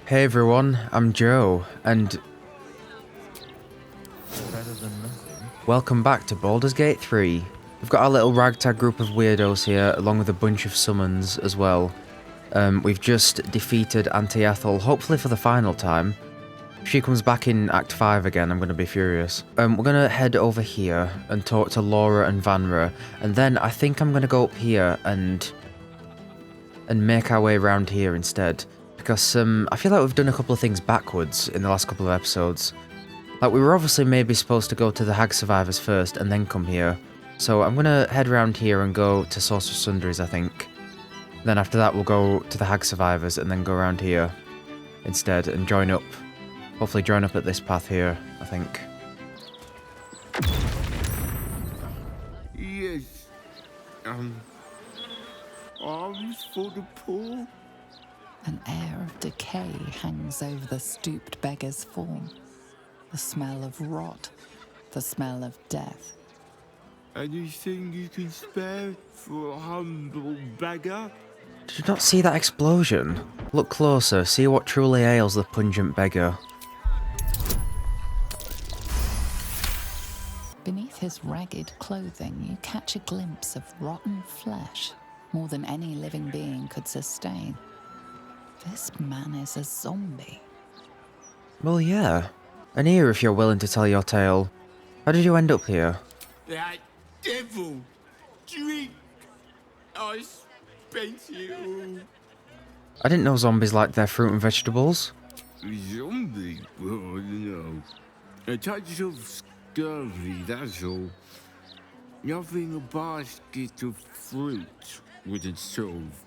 Hey everyone, I'm Joe, and welcome back to Baldur's Gate 3. We've got our little ragtag group of weirdos here, along with a bunch of summons as well. We've just defeated Auntie Ethel, hopefully for the final time. If she comes back in Act 5 again, I'm going to be furious. We're going to head over here and talk to Laura and Vanra, and then I think I'm going to go up here and make our way around here instead. Because I feel like we've done a couple of things backwards in the last couple of episodes. Like, we were obviously maybe supposed to go to the Hag Survivors first and then come here. So I'm gonna head around here and go to Sorcerous Sundries, I think. Then after that we'll go to the Hag Survivors and then go around here instead and join up. Hopefully join up at this path here, I think. Yes. Arms for the poor? An air of decay hangs over the stooped beggar's form. The smell of rot, the smell of death. Anything you can spare for a humble beggar? Did you not see that explosion? Look closer, see what truly ails the pungent beggar. Beneath his ragged clothing, you catch a glimpse of rotten flesh, more than any living being could sustain. This man is a zombie. Well, yeah. An ear if you're willing to tell your tale. How did you end up here? That devil! Drink! I spent it all. I didn't know zombies liked their fruit and vegetables. Zombie? Oh no. A touch of scurvy, that's all. Nothing a basket of fruit wouldn't solve.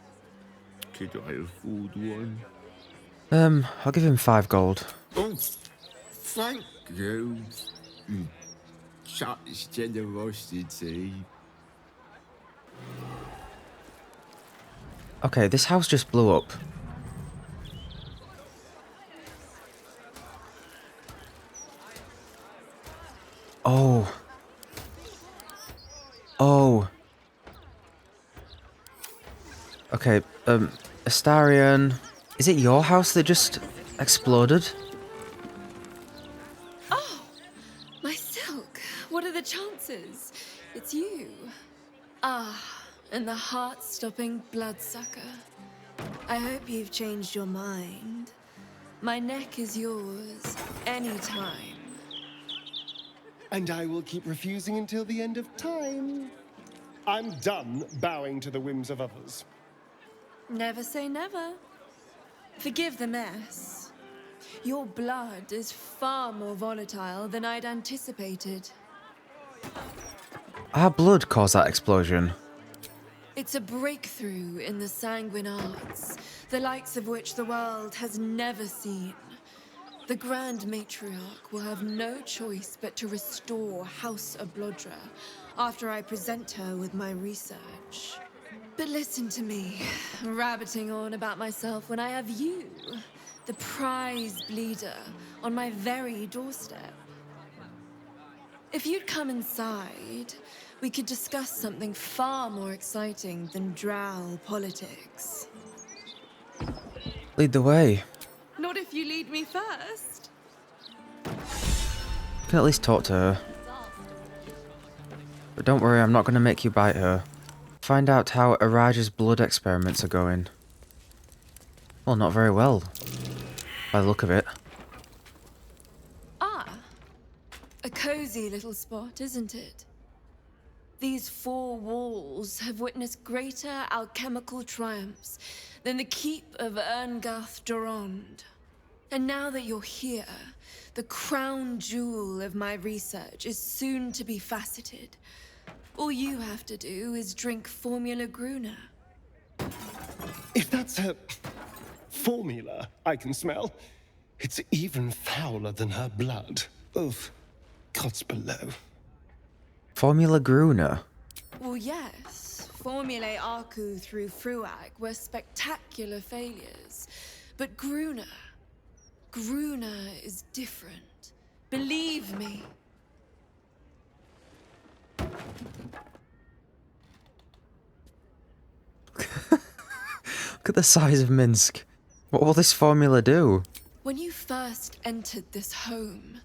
Could I afford one? I'll give him 5 gold. Oh, thank you. Such generosity. Okay, this house just blew up. Oh. Oh. Okay, Astarion, is it your house that just exploded? Oh, my silk. What are the chances? It's you. Ah, and the heart-stopping bloodsucker. I hope you've changed your mind. My neck is yours, anytime. And I will keep refusing until the end of time. I'm done bowing to the whims of others. Never say never. Forgive the mess. Your blood is far more volatile than I'd anticipated. Our blood caused that explosion. It's a breakthrough in the sanguine arts, the likes of which the world has never seen. The Grand Matriarch will have no choice but to restore House Ablodra after I present her with my research. But listen to me, rabbiting on about myself when I have you, the prize bleeder, on my very doorstep. If you'd come inside, we could discuss something far more exciting than Drow politics. Lead the way. Not if you lead me first. You can at least talk to her. But don't worry, I'm not going to make you bite her. Find out how Araj's blood experiments are going. Well, not very well, by the look of it. Ah, a cozy little spot, isn't it? These 4 walls have witnessed greater alchemical triumphs than the keep of Erngath Durand. And now that you're here, the crown jewel of my research is soon to be faceted. All you have to do is drink Formula Gruner. If that's a formula I can smell, it's even fouler than her blood. Oof, gods below. Formula Gruner. Well, yes. Formulae Arcu through Fruag were spectacular failures. But Gruner is different. Believe me. Look at the size of Minsk. What will this formula do? When you first entered this home,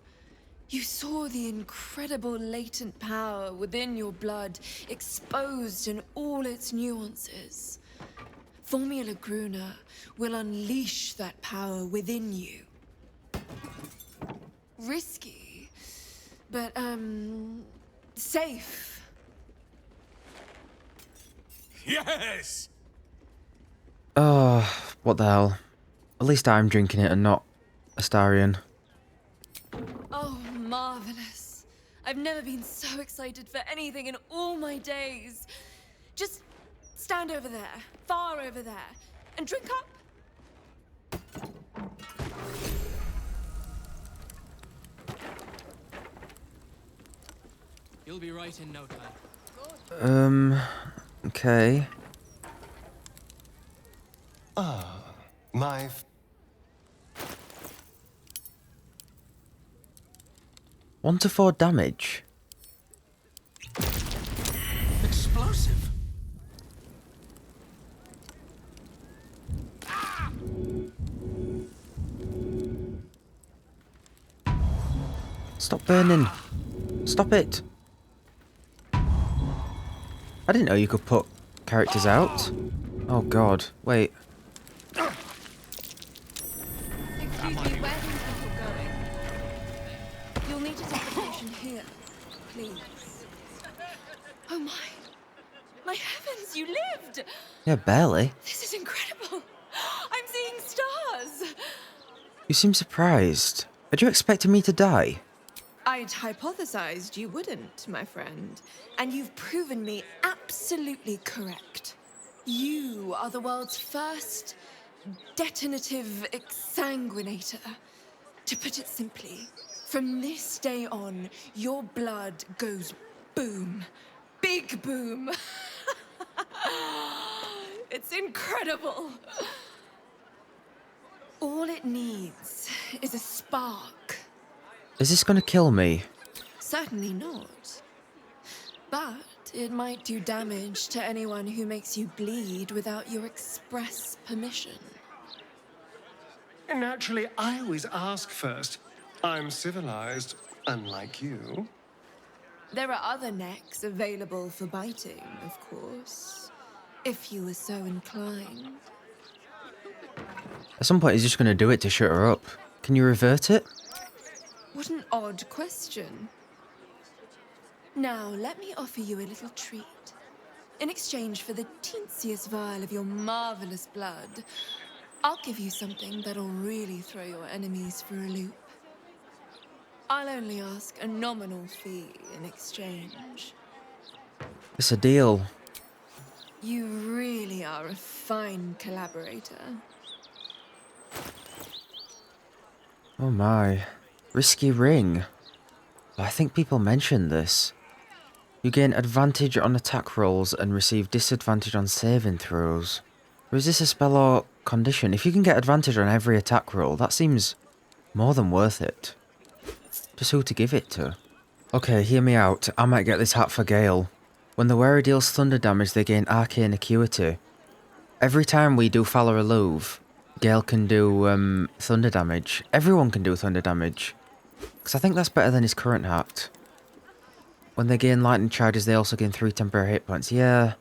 you saw the incredible latent power within your blood exposed in all its nuances. Formula Greene will unleash that power within you. Risky, but, safe. Yes! Oh, what the hell. At least I'm drinking it and not Astarion. Oh, marvelous. I've never been so excited for anything in all my days. Just stand over there, far over there, and drink up. You'll be right in no time. Okay. My 1 to 4 damage. Explosive. Stop burning. Stop it. I didn't know you could put characters out. Oh god, wait. Excuse me, where do you think you're going? You'll need to take a potion here, please. Oh my. My heavens, you lived! Yeah, barely. This is incredible. I'm seeing stars. You seem surprised. Had you expected me to die? I'd hypothesized you wouldn't, my friend. And you've proven me absolutely correct. You are the world's first detonative exsanguinator. To put it simply, from this day on, your blood goes boom. Big boom. It's incredible. All it needs is a spark. Is this gonna kill me? Certainly not. But it might do damage to anyone who makes you bleed without your express permission. Naturally, I always ask first. I'm civilized, unlike you. There are other necks available for biting, of course, if you were so inclined. At some point he's just gonna do it to shut her up. Can you revert it? What an odd question. Now, let me offer you a little treat. In exchange for the teensiest vial of your marvelous blood, I'll give you something that'll really throw your enemies for a loop. I'll only ask a nominal fee in exchange. It's a deal. You really are a fine collaborator. Oh my. Risky ring. I think people mentioned this. You gain advantage on attack rolls and receive disadvantage on saving throws. Or is this a spell or condition? If you can get advantage on every attack roll, that seems more than worth it. Just who to give it to? Okay, hear me out. I might get this hat for Gale. When the wearer deals thunder damage, they gain arcane acuity. Every time we do Fala Alluve, Gale can do thunder damage. Everyone can do thunder damage. Because I think that's better than his current hat. When they gain lightning charges, they also gain 3 temporary hit points. Yeah,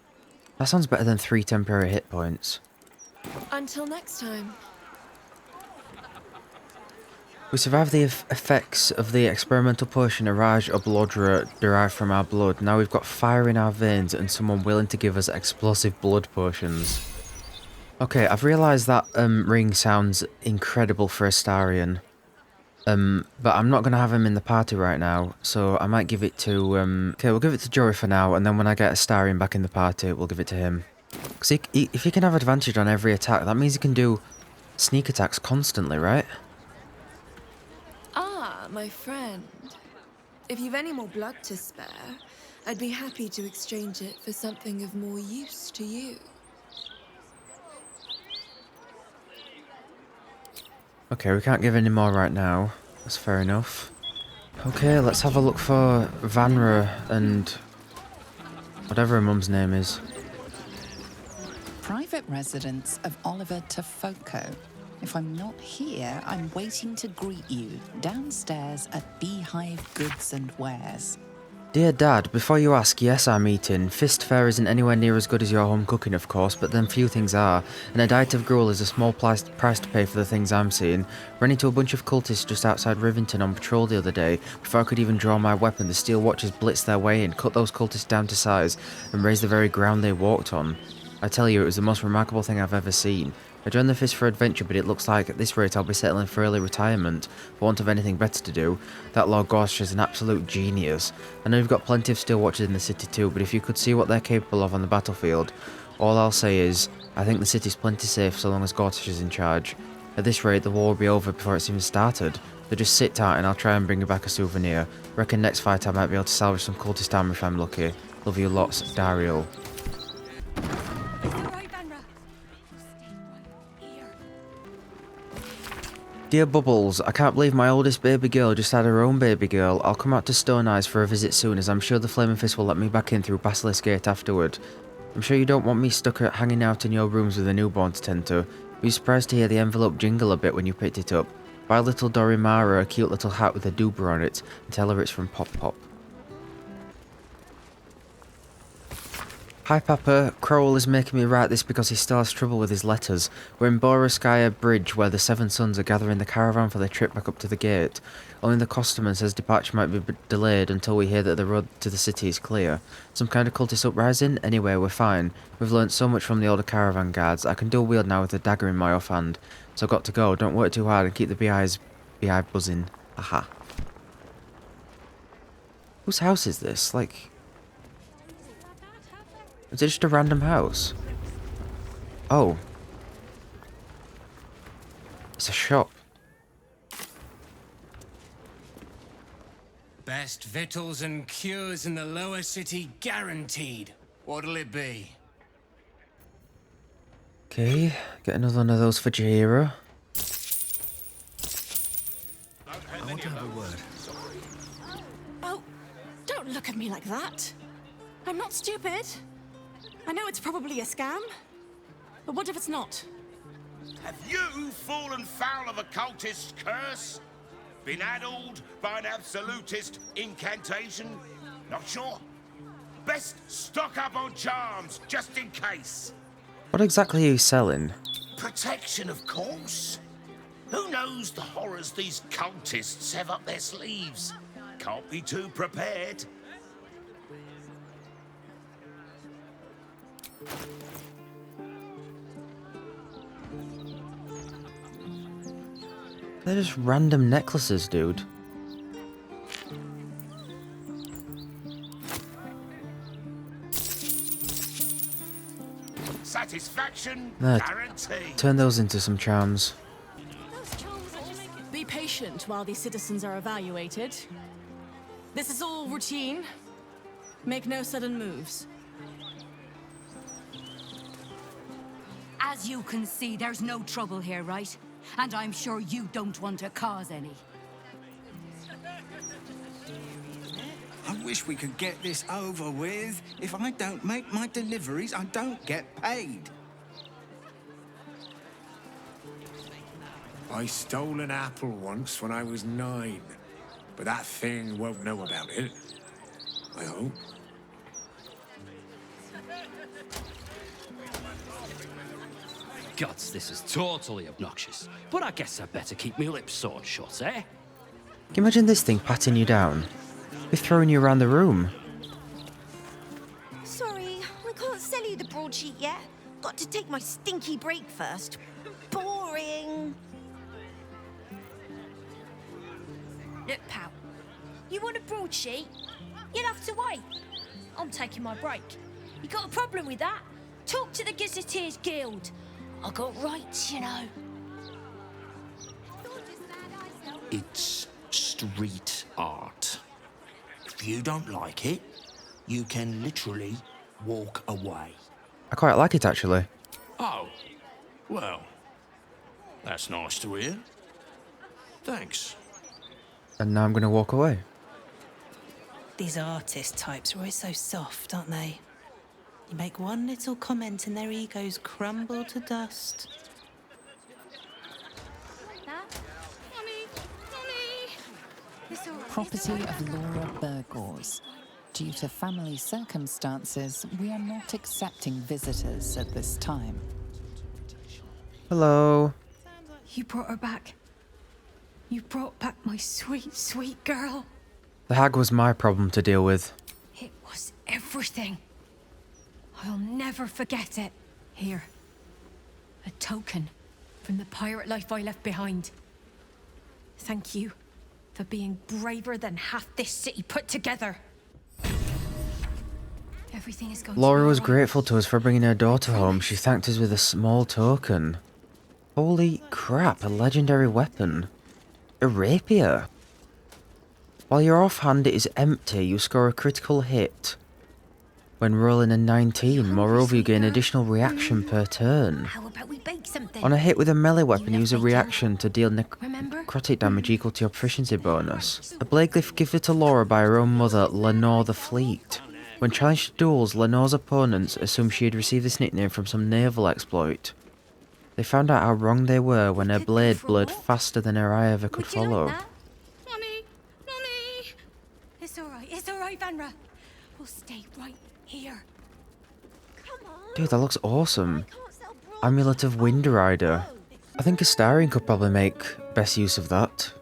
that sounds better than 3 temporary hit points. Until next time. We survived the effects of the experimental potion Araj or Baldur derived from our blood. Now we've got fire in our veins and someone willing to give us explosive blood potions. Okay, I've realised that ring sounds incredible for Astarion. But I'm not going to have him in the party right now, so I might give it to, okay, we'll give it to Jory for now, and then when I get Astarion back in the party, we'll give it to him. Because if he can have advantage on every attack, that means he can do sneak attacks constantly, right? Ah, my friend. If you've any more blood to spare, I'd be happy to exchange it for something of more use to you. Okay, we can't give any more right now. That's fair enough. Okay, let's have a look for Vanra and whatever her mum's name is. Private residence of Oliver Tafoco. If I'm not here, I'm waiting to greet you downstairs at Beehive Goods and Wares. Dear Dad, before you ask, yes, I'm eating. Fist fare isn't anywhere near as good as your home cooking, of course, but then few things are, and a diet of gruel is a small price to pay for the things I'm seeing. Ran into a bunch of cultists just outside Rivington on patrol the other day. Before I could even draw my weapon, the Steel Watchers blitzed their way in, cut those cultists down to size, and razed the very ground they walked on. I tell you, it was the most remarkable thing I've ever seen. I joined the Fist for adventure, but it looks like at this rate I'll be settling for early retirement, for want of anything better to do. That Lord Gorsh is an absolute genius. I know you've got plenty of Steel Watchers in the city too, but if you could see what they're capable of on the battlefield, all I'll say is, I think the city's plenty safe so long as Gorsh is in charge. At this rate, the war will be over before it's even started. So just sit tight and I'll try and bring you back a souvenir. Reckon next fight I might be able to salvage some cultist armor if I'm lucky. Love you lots, Dariel. Dear Bubbles, I can't believe my oldest baby girl just had her own baby girl. I'll come out to Stone Eyes for a visit soon, as I'm sure the Flaming Fist will let me back in through Basilisk Gate afterward. I'm sure you don't want me stuck hanging out in your rooms with a newborn to tend to. Were you surprised to hear the envelope jingle a bit when you picked it up? Buy little Dorimara a cute little hat with a doober on it, and tell her it's from Pop Pop. Hi Papa, Crowell is making me write this because he still has trouble with his letters. We're in Boroskaya Bridge where the Seven Sons are gathering the caravan for their trip back up to the gate. Only the costerman says departure might be delayed until we hear that the road to the city is clear. Some kind of cultist uprising? Anyway, we're fine. We've learnt so much from the older caravan guards. I can dual wield now with a dagger in my offhand. So got to go. Don't work too hard and keep the beehive buzzing. Aha. Whose house is this? Like... is it just a random house? Oh. It's a shop. Best victuals and cures in the lower city guaranteed. What'll it be? Okay, get another one of those for Jaira. I want to have a word. Oh, don't look at me like that. I'm not stupid. I know it's probably a scam, but what if it's not? Have you fallen foul of a cultist's curse? Been addled by an absolutist incantation? Not sure? Best stock up on charms, just in case. What exactly are you selling? Protection, of course. Who knows the horrors these cultists have up their sleeves? Can't be too prepared. They're just random necklaces, dude. Satisfaction No, guaranteed. turn those into some charms. Be patient while these citizens are evaluated. This is all routine. Make no sudden moves. As you can see, there's no trouble here, right? And I'm sure you don't want to cause any. I wish we could get this over with. If I don't make my deliveries, I don't get paid. I stole an apple once when I was 9, but that thing won't know about it. I hope. Gods, this is totally obnoxious. But I guess I'd better keep my lips sewn shut, eh? Can you imagine this thing patting you down? They're throwing you around the room. Sorry, I can't sell you the broadsheet yet. Got to take my stinky break first. Boring. Look, pal, you want a broadsheet? You'll have to wait. I'm taking my break. You got a problem with that? Talk to the Gazetteers Guild. I got rights, you know. It's street art. If you don't like it, you can literally walk away. I quite like it, actually. Oh, well, that's nice to hear. Thanks. And now I'm going to walk away. These artist types are always so soft, aren't they? You make one little comment and their egos crumble to dust. property of Laura Burgors. Due to family circumstances, we are not accepting visitors at this time. Hello. You brought her back. You brought back my sweet, sweet girl. The hag was my problem to deal with. It was everything. I'll never forget it. Here. A token from the pirate life I left behind. Thank you for being braver than half this city put together. Everything is going Laura to be was all right. grateful to us for bringing her daughter home. She thanked us with a small token. Holy crap, a legendary weapon. A rapier. While your offhand is empty, you score a critical hit. When rolling a 19, moreover you gain additional reaction per turn. How about we bake something? On a hit with a melee weapon, use a reaction to deal necrotic damage equal to your proficiency bonus. A blade glyph given to Laura by her own mother, Lenore the Fleet. When challenged to duels, Lenore's opponents assumed she had received this nickname from some naval exploit. They found out how wrong they were when her blade blurred faster than her eye ever could follow. Mummy! Mummy! It's alright, Vanra. We'll stay right here. Dude, that looks awesome. Amulet of Wind Rider. I think Astarion could probably make best use of that.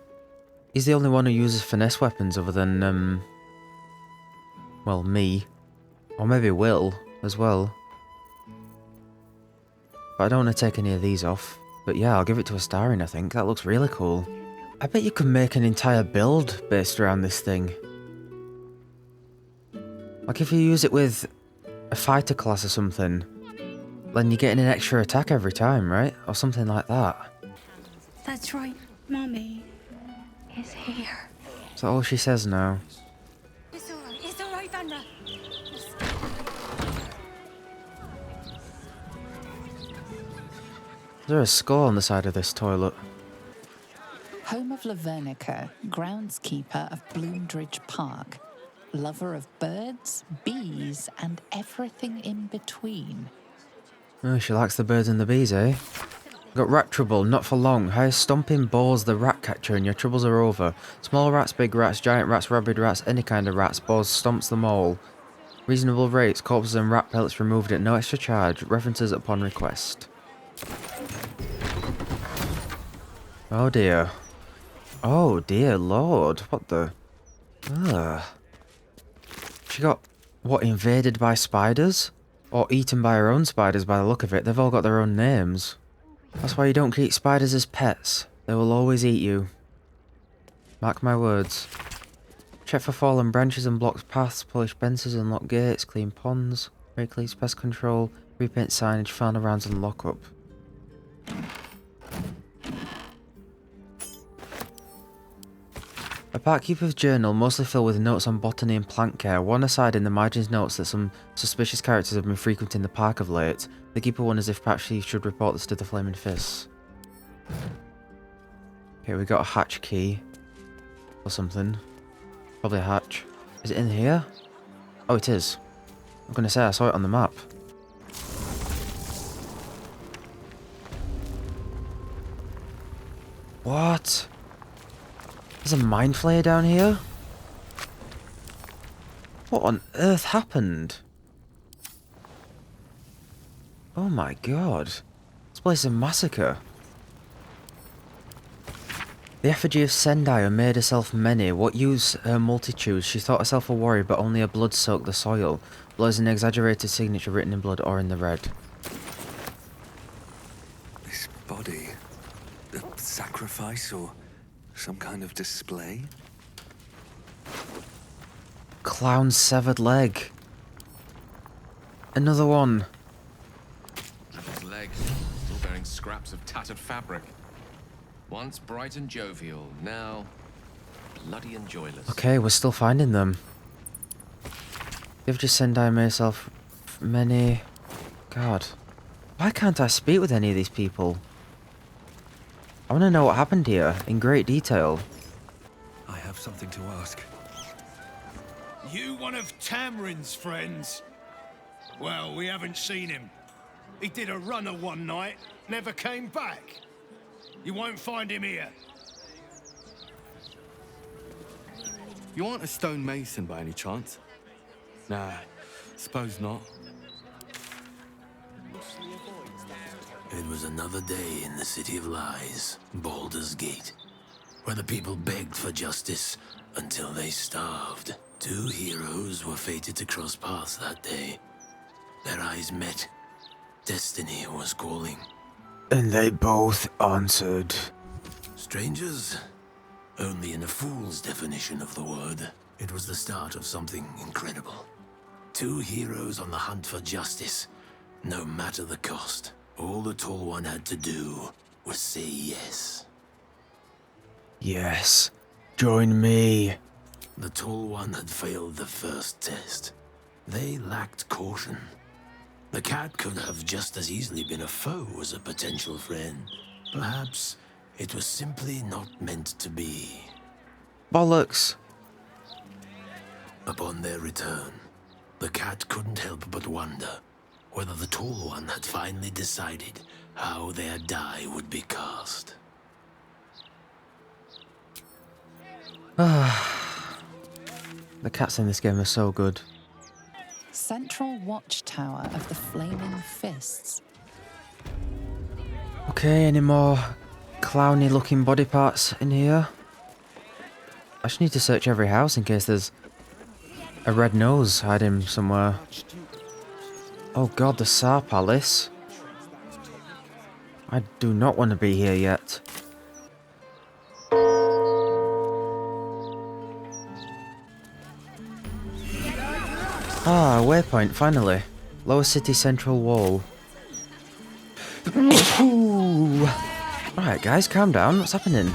He's the only one who uses finesse weapons other than, well, me. Or maybe Will, as well. But I don't want to take any of these off. But yeah, I'll give it to Astarion, I think. That looks really cool. I bet you could make an entire build based around this thing. Like if you use it with a fighter class or something, then you're getting an extra attack every time, right? Or something like that. That's right. Mummy is here. Is that all she says now? It's alright, Vanra. Is there a skull on the side of this toilet? Home of Lavernica, groundskeeper of Bloomdridge Park. Lover of birds, bees, and everything in between. Oh, she likes the birds and the bees, eh? Got rat trouble, not for long. Hire Stomping Boars the rat catcher and your troubles are over. Small rats, big rats, giant rats, rabid rats, any kind of rats, Boars stomps them all. Reasonable rates, corpses and rat pellets removed at no extra charge. References upon request. Oh dear. Oh dear lord, what the... Ugh. She got, what, invaded by spiders? Or eaten by her own spiders by the look of it. They've all got their own names. That's why you don't keep spiders as pets. They will always eat you. Mark my words. Check for fallen branches and blocked paths, polish benches, unlock gates, clean ponds, break leaks, pest control, repaint signage, fauna rounds and lock up. A parkkeeper's journal, mostly filled with notes on botany and plant care. One aside in the margins notes that some suspicious characters have been frequenting the park of late. The keeper wonders if perhaps she should report this to the Flaming Fists. Okay, we got a hatch key. Or something. Probably a hatch. Is it in here? Oh, it is. I'm gonna say I saw it on the map. What? There's a mind flayer down here? What on earth happened? Oh my god. This place is a massacre. The effigy of Sendai who made herself many. What use her multitudes? She thought herself a warrior, but only her blood soaked the soil. Blood is an exaggerated signature written in blood or in the red. This body... a sacrifice or some kind of display? Clown's severed leg. Another one. His leg, still bearing scraps of tattered fabric. Once bright and jovial, now bloody and joyless. Okay, we're still finding them. They've just Sendai made herself many... God. Why can't I speak with any of these people? I want to know what happened here, in great detail. I have something to ask. You one of Tamrin's friends? Well, we haven't seen him. He did a runner one night, never came back. You won't find him here. You aren't a stonemason by any chance? Nah, suppose not. It was another day in the City of Lies, Baldur's Gate, where the people begged for justice until they starved. Two heroes were fated to cross paths that day. Their eyes met. Destiny was calling. And they both answered. Strangers? Only in a fool's definition of the word. It was the start of something incredible. Two heroes on the hunt for justice, no matter the cost. All the Tall One had to do was say yes. Yes, join me. The Tall One had failed the first test. They lacked caution. The cat could have just as easily been a foe as a potential friend. Perhaps it was simply not meant to be. Bollocks. Upon their return, the cat couldn't help but wonder whether the Tall One had finally decided how their die would be cast. The cats in this game are so good. Central watchtower of the Flaming Fists. Okay, any more clowny looking body parts in here? I just need to search every house in case there's a red nose hiding somewhere. Oh god, the Tsar Palace. I do not want to be here yet. Ah, waypoint, finally. Lower City Central Wall. Alright guys, calm down, what's happening?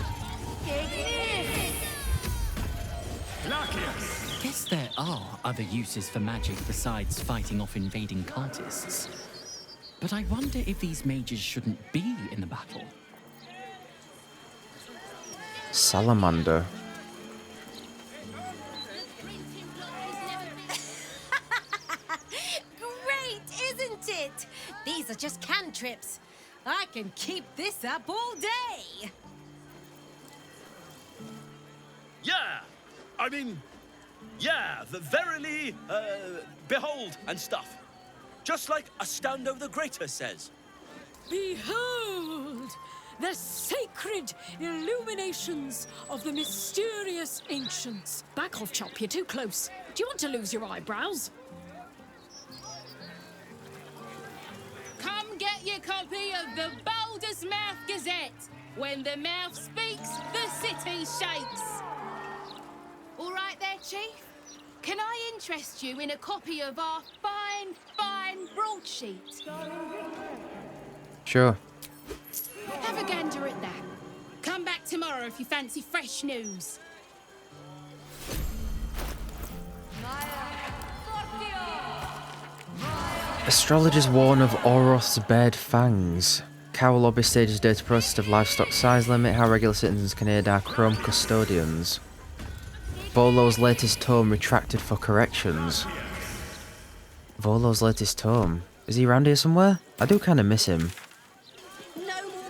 Guess there are other uses for magic besides fighting off invading cultists. But I wonder if these mages shouldn't be in the battle. Salamander. Great, isn't it? These are just cantrips. I can keep this up all day. Yeah, I mean, yeah, the verily, behold and stuff. Just like Astando the Greater says. Behold, the sacred illuminations of the mysterious ancients. Back off, chop, you're too close. Do you want to lose your eyebrows? Come get your copy of the Baldur's Mouth Gazette. When the mouth speaks, the city shakes. All right there, Chief? Can I interest you in a copy of our fine broadsheet? Sure. Have a gander at that. Come back tomorrow if you fancy fresh news. Astrologers warn of Oroth's bared fangs. Cowl lobby stages data protest of livestock size limit. How regular citizens can aid our chrome custodians. Volo's latest tome retracted for corrections. Volo's latest tome. Is he around here somewhere? I do kind of miss him.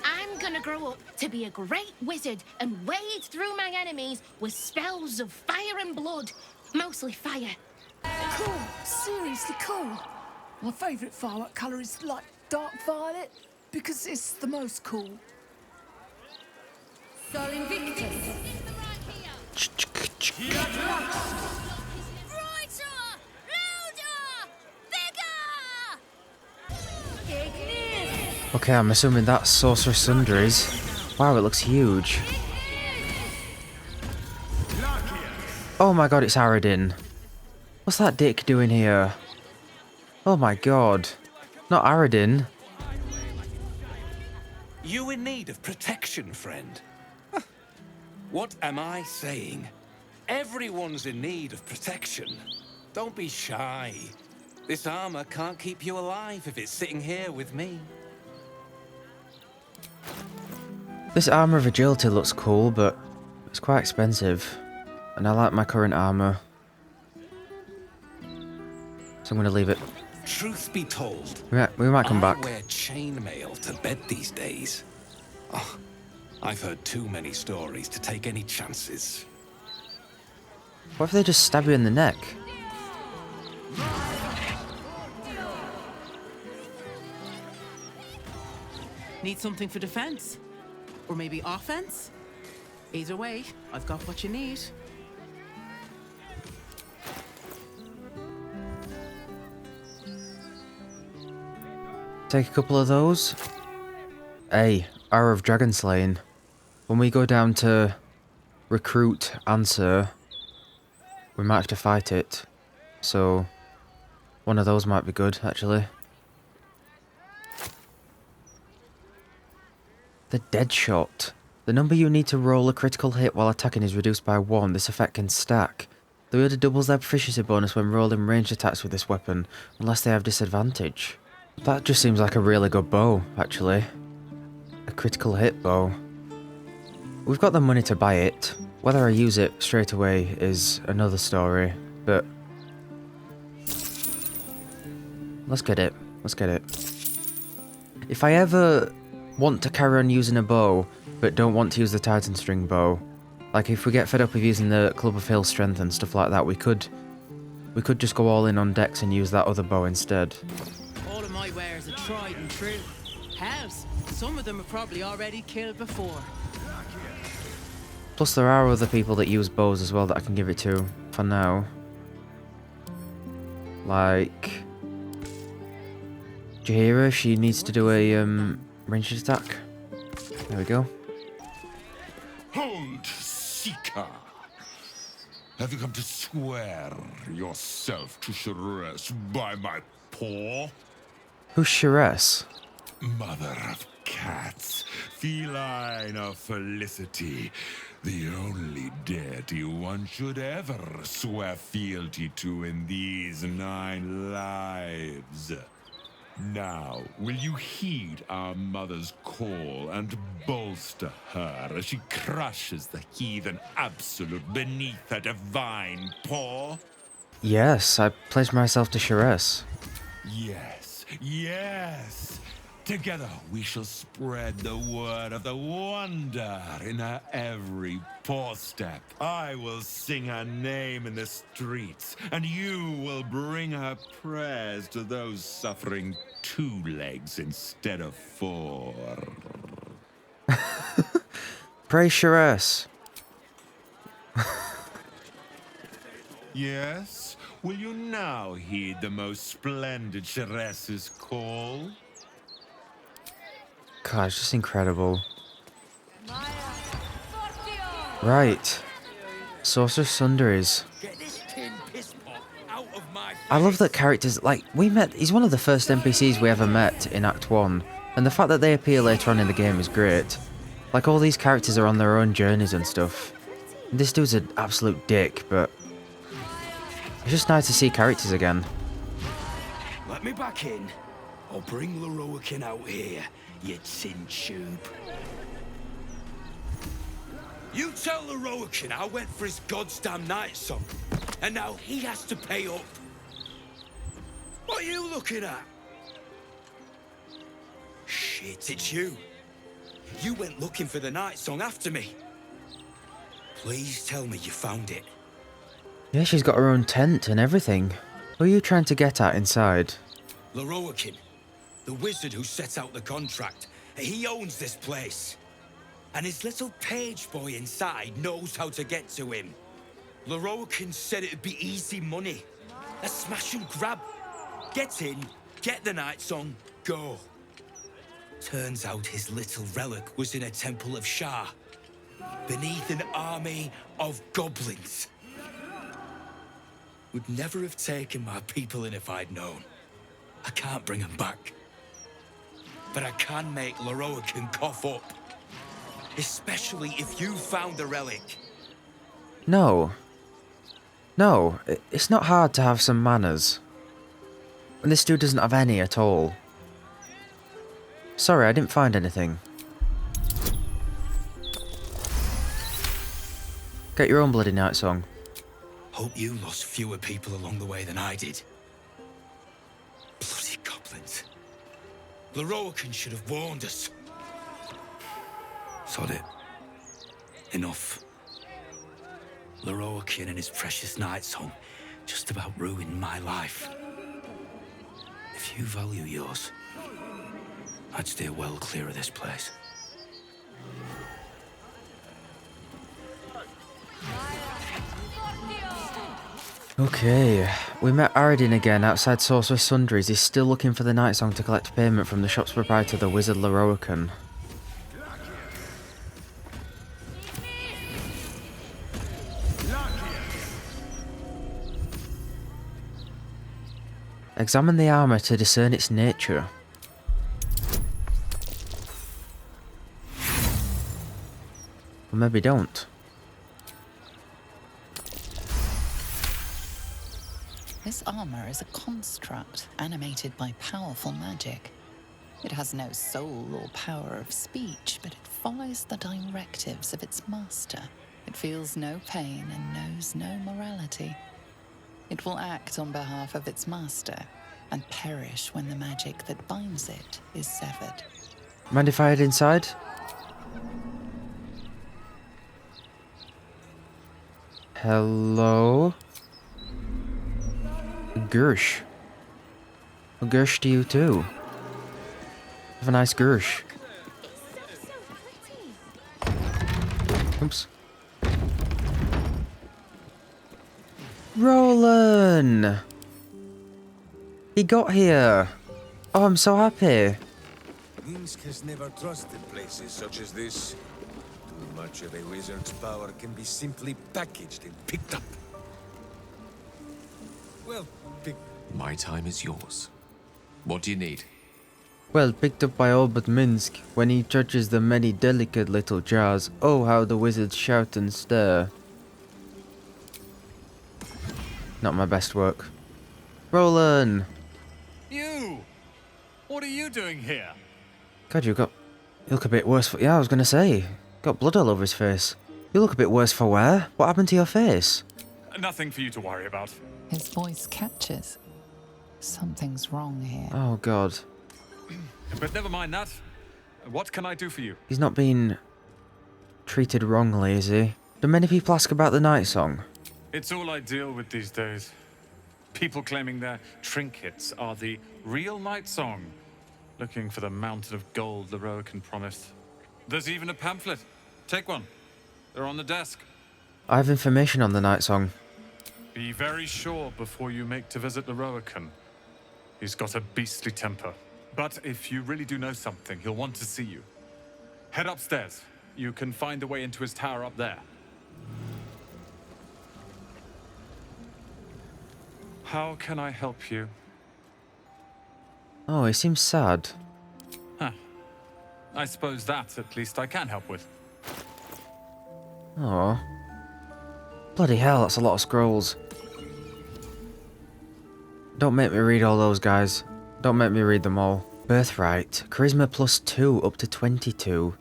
I'm gonna grow up to be a great wizard and wade through my enemies with spells of fire and blood. Mostly fire. Cool, seriously cool. My favourite firework colour is like dark violet because it's the most cool. Sol Invictus. Okay, I'm assuming that's Sorcerous Sundries. Wow, it looks huge. Oh my god, it's Aradin. What's that dick doing here? Oh my god. Not Aradin. You in need of protection, friend? What am I saying? Everyone's in need of protection. Don't be shy. This armor can't keep you alive if it's sitting here with me. This armor of agility looks cool, but it's quite expensive. And I like my current armor. So I'm gonna leave it. Truth be told, We might come back. I wear chainmail to bed these days. Oh, I've heard too many stories to take any chances. What if they just stab you in the neck? Need something for defense? Or maybe offense? Either way, I've got what you need. Take a couple of those. Hey, Hour of Dragon Slaying. When we go down to recruit answer, we might have to fight it. So, one of those might be good, actually. The Dead Shot. The number you need to roll a critical hit while attacking is reduced by 1. This effect can stack. The wielder doubles their proficiency bonus when rolling ranged attacks with this weapon, unless they have disadvantage. That just seems like a really good bow, actually. A critical hit bow. We've got the money to buy it. Whether I use it straight away is another story, but... let's get it. Let's get it. If I ever want to carry on using a bow, but don't want to use the Titan String bow, like if we get fed up with using the Club of Hill Strength and stuff like that, we could just go all in on Dex and use that other bow instead. All of my wares are tried and true. Hells, some of them are probably already killed before. Plus there are other people that use bows as well that I can give it to for now. Like Jaheira, she needs to do a ranged attack. There we go. Hold, Seeker! Have you come to swear yourself to Sorceress by my paw? Who's Sorceress? Mother of cats, feline of felicity, the only deity one should ever swear fealty to in these 9 lives. Now, will you heed our mother's call and bolster her as she crushes the heathen absolute beneath her divine paw? Yes, I pledge myself to Sorceress. Yes, yes! Together we shall spread the word of the wonder in her every paw step. I will sing her name in the streets, and you will bring her prayers to those suffering 2 legs instead of 4. Praise Sorceress. Yes? Will you now heed the most splendid Sorceress's call? God, it's just incredible. Right. Sorcerous Sundries. I love that characters, like, he's one of the first NPCs we ever met in Act 1, and the fact that they appear later on in the game is great. Like, all these characters are on their own journeys and stuff. This dude's an absolute dick, but it's just nice to see characters again. Let me back in. I'll bring Lorroakan out here, you tin tube. You tell Lorroakan I went for his goddamn night song, and now he has to pay up. What are you looking at? Shit, it's you. You went looking for the night song after me. Please tell me you found it. Yeah, she's got her own tent and everything. What are you trying to get at inside? Lorroakan, the wizard who set out the contract, he owns this place. And his little page boy inside knows how to get to him. Lorroakan said it'd be easy money. A smash and grab. Get in, get the night song, go. Turns out his little relic was in a temple of Shah, beneath an army of goblins. Would never have taken my people in if I'd known. I can't bring them back. But I can make Lorroakan cough up. Especially if you found the relic. No. No, it's not hard to have some manners. And this dude doesn't have any at all. Sorry, I didn't find anything. Get your own bloody night song. Hope you lost fewer people along the way than I did. Bloody goblins. Lorroakan should have warned us. Sod it. Enough. Lorroakan and his precious night song just about ruined my life. If you value yours, I'd steer well clear of this place. Okay, we met Aradin again outside Sorcerous Sundries. He's still looking for the night song to collect payment from the shop's proprietor, the wizard Lorroakan. Examine the armor to discern its nature. Or maybe don't. This armor is a construct animated by powerful magic. It has no soul or power of speech, but it follows the directives of its master. It feels no pain and knows no morality. It will act on behalf of its master and perish when the magic that binds it is severed. Mind if I head inside? Hello? Gersh. Well, Gersh to you too. Have a nice Gersh. Oops. Roland! He got here! Oh, I'm so happy. Minsk has never trusted places such as this. Too much of a wizard's power can be simply packaged and picked up. Well, My time is yours. What do you need? Well, picked up by all but Minsk. When he touches the many delicate little jars, oh how the wizards shout and stir. Not my best work. Roland! You! What are you doing here? God, you look a bit worse for... Yeah, I was gonna say. Got blood all over his face. You look a bit worse for wear. What happened to your face? Nothing for you to worry about. His voice catches. Something's wrong here. Oh, God. But never mind that. What can I do for you? He's not been treated wrongly, is he? Do many people ask about the night song? It's all I deal with these days. People claiming their trinkets are the real night song, looking for the mountain of gold Lorroakan promised. There's even a pamphlet. Take one. They're on the desk. I have information on the night song. Be very sure before you make to visit Lorroakan. He's got a beastly temper. But if you really do know something, he'll want to see you. Head upstairs. You can find the way into his tower up there. How can I help you? Oh, he seems sad. Huh. I suppose that, at least, I can help with. Oh. Bloody hell, that's a lot of scrolls. Don't make me read all those, guys. Don't make me read them all. Birthright. Charisma +2, up to 22.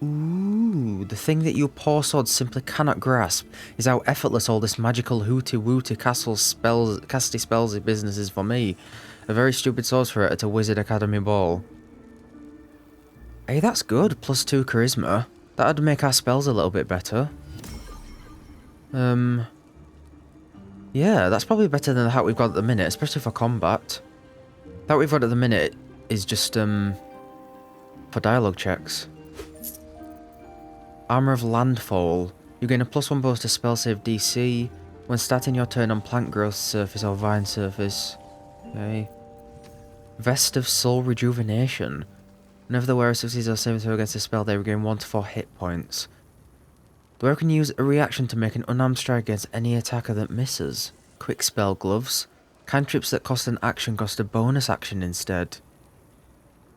Ooh, the thing that you poor sods simply cannot grasp is how effortless all this magical hooty-wooty casty spellsy business is for me, a very stupid sorcerer at a wizard academy ball. Hey, that's good, +2 charisma. That'd make our spells a little bit better. Yeah, that's probably better than the hat we've got at the minute, especially for combat. That we've got at the minute is just, for dialogue checks. Armor of Landfall. You gain a +1 bonus to spell save DC when starting your turn on plant growth surface or vine surface. Okay. Vest of Soul Rejuvenation. Whenever the wearer succeeds or saving throw against a spell, they regain 1 to 4 hit points. The wearer can use a reaction to make an unarmed strike against any attacker that misses. Quick Spell Gloves. Cantrips that cost an action cost a bonus action instead.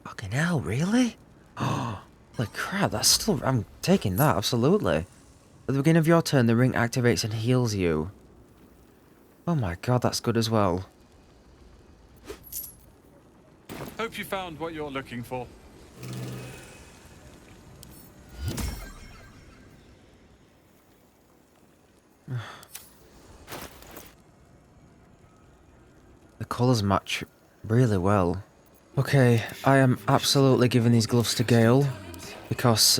Fucking hell, really? Oh. Holy crap, that's still... I'm taking that, absolutely. At the beginning of your turn, the ring activates and heals you. Oh my god, that's good as well. Hope you found what you're looking for. The colours match really well. Okay, I am absolutely giving these gloves to Gale. Because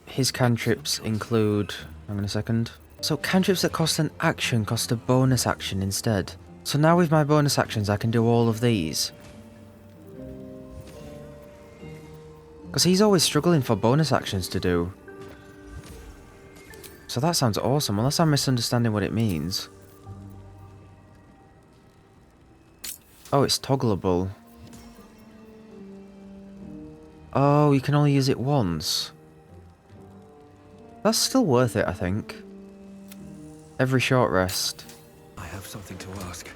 his cantrips include, hang on a second, So cantrips that cost an action cost a bonus action instead. So now with my bonus actions I can do all of these. Because he's always struggling for bonus actions to do. So that sounds awesome, unless I'm misunderstanding what it means. Oh, it's toggleable. Oh, you can only use it once. That's still worth it, I think. Every short rest. I have something to ask.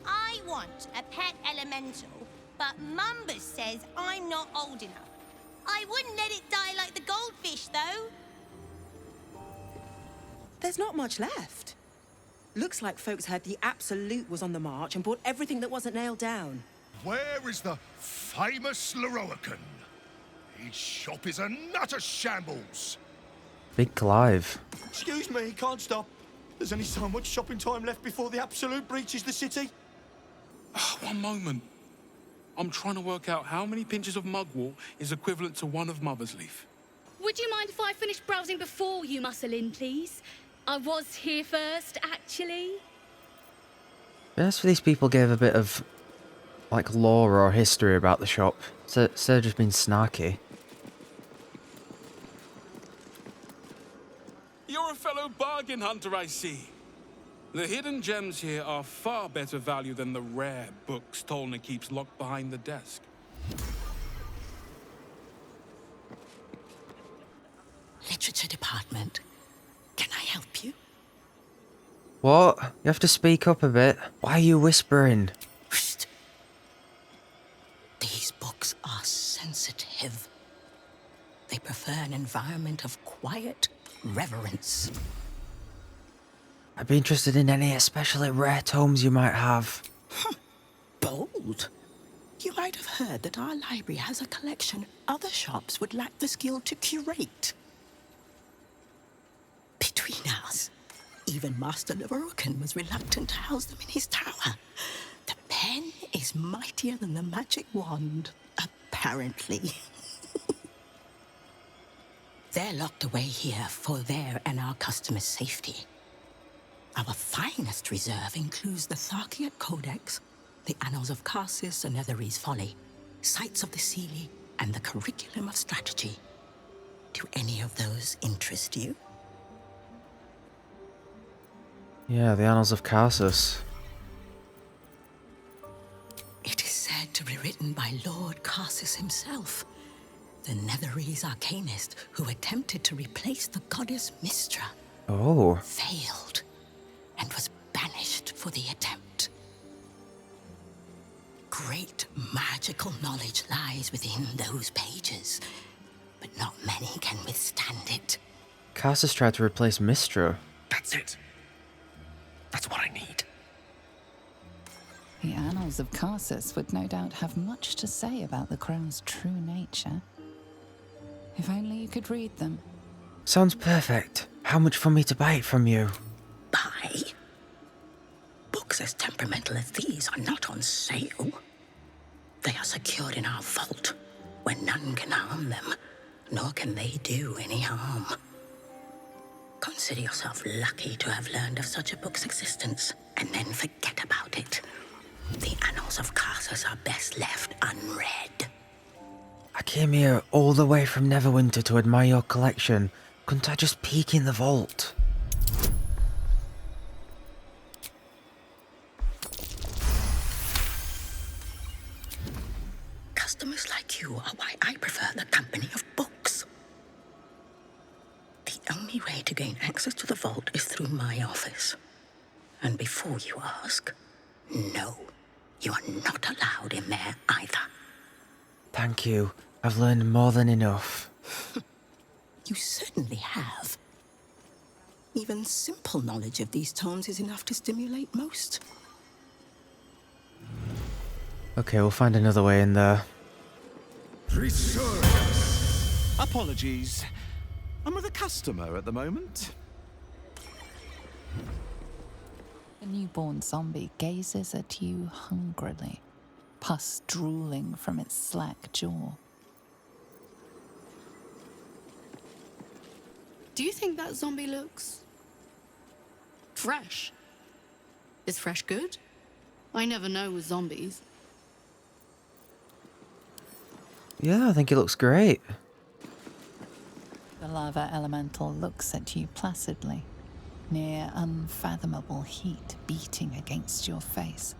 I want a pet elemental, but Mumbus says I'm not old enough. I wouldn't let it die like the goldfish, though. There's not much left. Looks like folks heard the Absolute was on the march and bought everything that wasn't nailed down. Where is the famous Lorroakan? His shop is a nutter shambles. Big Clive. Excuse me, can't stop. There's only so much shopping time left before the Absolute breaches the city. One moment. I'm trying to work out how many pinches of mugwort is equivalent to one of Mother's Leaf. Would you mind if I finish browsing before you muscle in, please? I was here first, actually. Best for these people gave a bit of, like, lore or history about the shop, so instead of just being snarky. You're a fellow bargain hunter, I see. The hidden gems here are far better value than the rare books Tolna keeps locked behind the desk. Literature department. Can I help you? What? You have to speak up a bit. Why are you whispering? These books are sensitive. They prefer an environment of quiet reverence. I'd be interested in any especially rare tomes you might have. Bold. You might have heard that our library has a collection other shops would lack the skill to curate. Between us, even Master Lorroakan was reluctant to house them in his tower. The pen is mightier than the magic wand, apparently. They're locked away here for their and our customers' safety. Our finest reserve includes the Tharkiat Codex, the Annals of Karsus and Netherese Folly, Sights of the Seelie, and the Curriculum of Strategy. Do any of those interest you? Yeah, the Annals of Karsus. It is said to be written by Lord Karsus himself, the Netherese arcanist who attempted to replace the goddess Mystra. Oh. Failed, and was banished for the attempt. Great magical knowledge lies within those pages, but not many can withstand it. Karsus tried to replace Mystra. That's it. That's what I need. The Annals of Karsus would no doubt have much to say about the crone's true nature. If only you could read them. Sounds perfect. How much for me to buy it from you? Buy? Books as temperamental as these are not on sale. They are secured in our vault, where none can harm them, nor can they do any harm. Consider yourself lucky to have learned of such a book's existence, and then forget about it. The Annals of Karsus are best left unread. I came here all the way from Neverwinter to admire your collection. Couldn't I just peek in the vault? Customers like you are why I prefer the company of books. The only way to gain access to the vault is through my office. And before you ask, no, you are not allowed in there either. Thank you. I've learned more than enough. You certainly have. Even simple knowledge of these tomes is enough to stimulate most. Okay, we'll find another way in there. Apologies. I'm with a customer at the moment. The newborn zombie gazes at you hungrily, pus drooling from its slack jaw. Do you think that zombie looks Fresh. Is fresh good? I never know with zombies. Yeah, I think it looks great. The lava elemental looks at you placidly, near unfathomable heat beating against your face.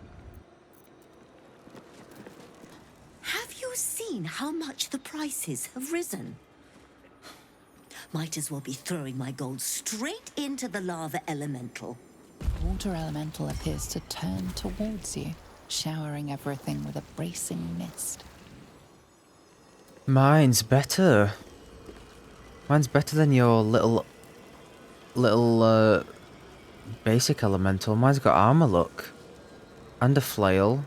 Have you seen how much the prices have risen? Might as well be throwing my gold straight into the lava elemental. Water elemental appears to turn towards you, showering everything with a bracing mist. Mine's better. Mine's better than your little basic elemental. Mine's got armor look. And a flail.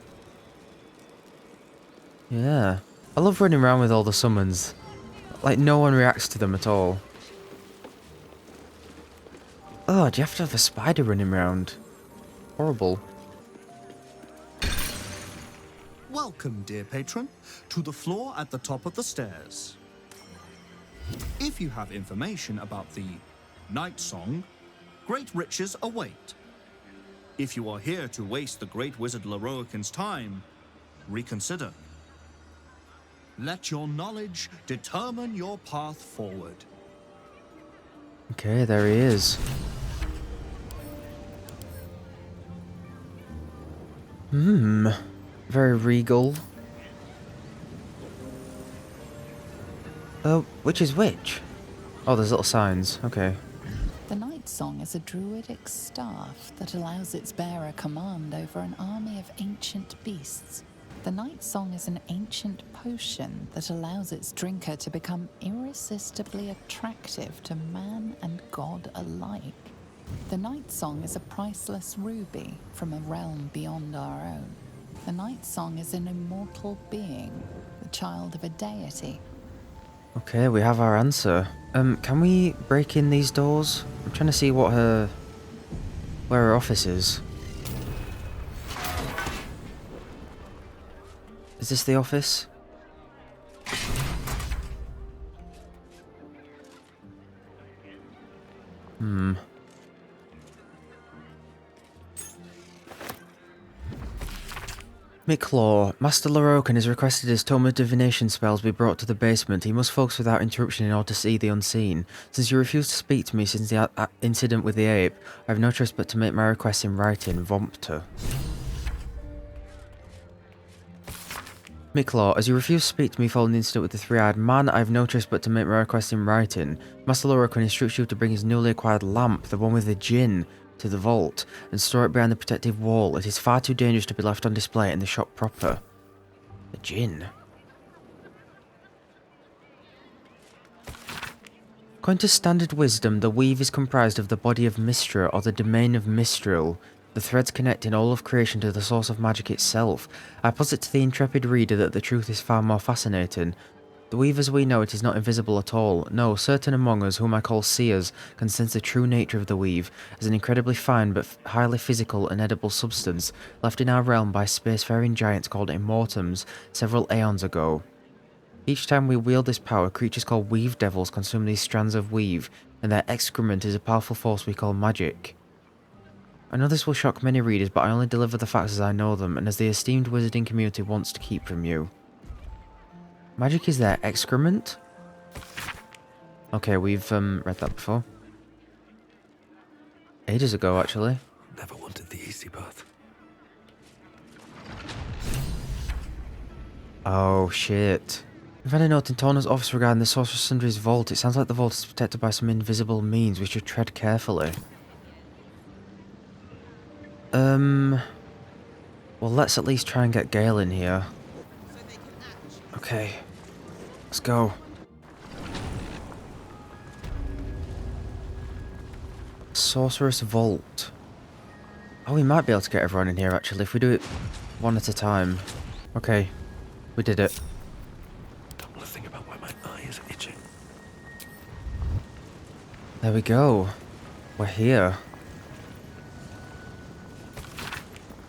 Yeah. I love running around with all the summons. Like, no one reacts to them at all. Oh, do you have to have a spider running around? Horrible. Welcome, dear patron, to the floor at the top of the stairs. If you have information about the Night Song, great riches await. If you are here to waste the great wizard Lorroakan's time, reconsider. Let your knowledge determine your path forward. Okay, there he is. Very regal. Which is which? Oh, there's little signs. Okay. The Night Song is a druidic staff that allows its bearer command over an army of ancient beasts. The Night Song is an ancient potion that allows its drinker to become irresistibly attractive to man and god alike. The Night Song is a priceless ruby from a realm beyond our own. The Night Song is an immortal being, the child of a deity. Okay, we have our answer. Can we break in these doors? I'm trying to see where her office is. Is this the office? Miclaw, Master Lorroakan has requested his Tome of Divination spells be brought to the basement. He must focus without interruption in order to see the unseen. Since you refused to speak to me since the incident with the ape, I have no choice but to make my request in writing. Vompter. Miclaw, as you refuse to speak to me following the incident with the three-eyed man, I have no choice but to make my request in writing. Master Lorroakan instructs you to bring his newly acquired lamp, the one with the djinn, to the vault, and store it behind the protective wall. It is far too dangerous to be left on display in the shop proper. The djinn. According to standard wisdom, the weave is comprised of the body of Mystra, or the domain of Mistral, the threads connecting all of creation to the source of magic itself. I posit to the intrepid reader that the truth is far more fascinating. The weave as we know it is not invisible at all. No, certain among us, whom I call seers, can sense the true nature of the weave as an incredibly fine but highly physical and edible substance left in our realm by spacefaring giants called Immortums several aeons ago. Each time we wield this power, creatures called weave devils consume these strands of weave, and their excrement is a powerful force we call magic. I know this will shock many readers, but I only deliver the facts as I know them, and as the esteemed wizarding community wants to keep from you. Magic is their excrement? Okay, we've read that before. Ages ago, actually. Never wanted the easy path. Oh, shit. We've had a note in Torna's office regarding the Sorcerous Sundries vault. It sounds like the vault is protected by some invisible means. We should tread carefully. Well, let's at least try and get Gale in here. Okay. Let's go. Sorcerous Vault. Oh, we might be able to get everyone in here, actually, if we do it one at a time. Okay. We did it. Don't want to think about why my eye is itching. There we go. We're here.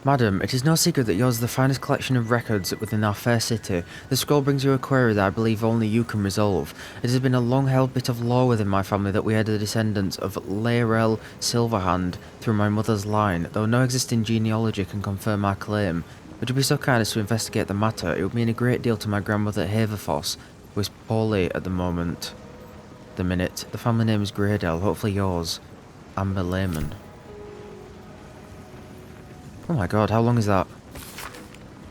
Madam, it is no secret that yours is the finest collection of records within our fair city. The scroll brings you a query that I believe only you can resolve. It has been a long-held bit of lore within my family that we are the descendants of Laerel Silverhand through my mother's line, though no existing genealogy can confirm our claim. Would you be so kind as to investigate the matter? It would mean a great deal to my grandmother Haverfoss, who is poorly at the moment. The minute. The family name is Greydale, hopefully yours. Amber Lehman. Oh my god, how long is that?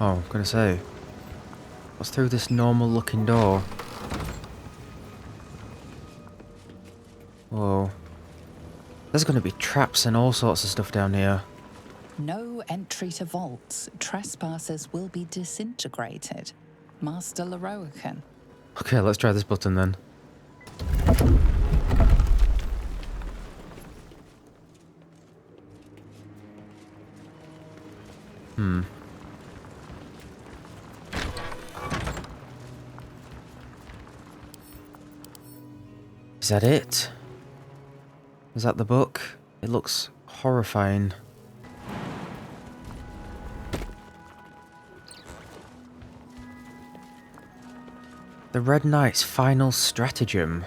Oh, I'm gonna say. What's through this normal looking door? Whoa. There's gonna be traps and all sorts of stuff down here. No entry to vaults. Trespassers will be disintegrated. Master Lorroakan. Okay, let's try this button then. Is that it? Is that the book? It looks horrifying. The Red Knight's final stratagem.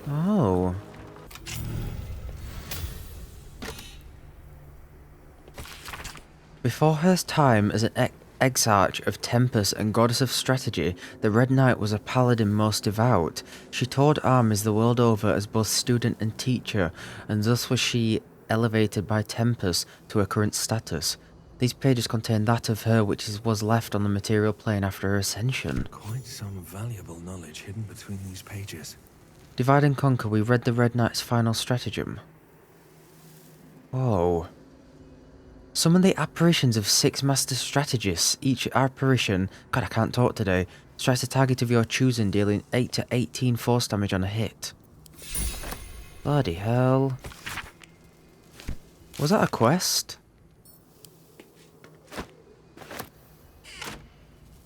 Oh. Before her time as an exarch of Tempest and goddess of strategy, the Red Knight was a paladin most devout. She toured armies the world over as both student and teacher, and thus was she elevated by Tempest to her current status. These pages contain that of her which was left on the material plane after her ascension. Quite some valuable knowledge hidden between these pages. Divide and Conquer, we read the Red Knight's final stratagem. Whoa. Summon the apparitions of 6 master strategists. Each apparition, God I can't talk today, strikes a target of your choosing, dealing 8 to 18 force damage on a hit. Bloody hell. Was that a quest?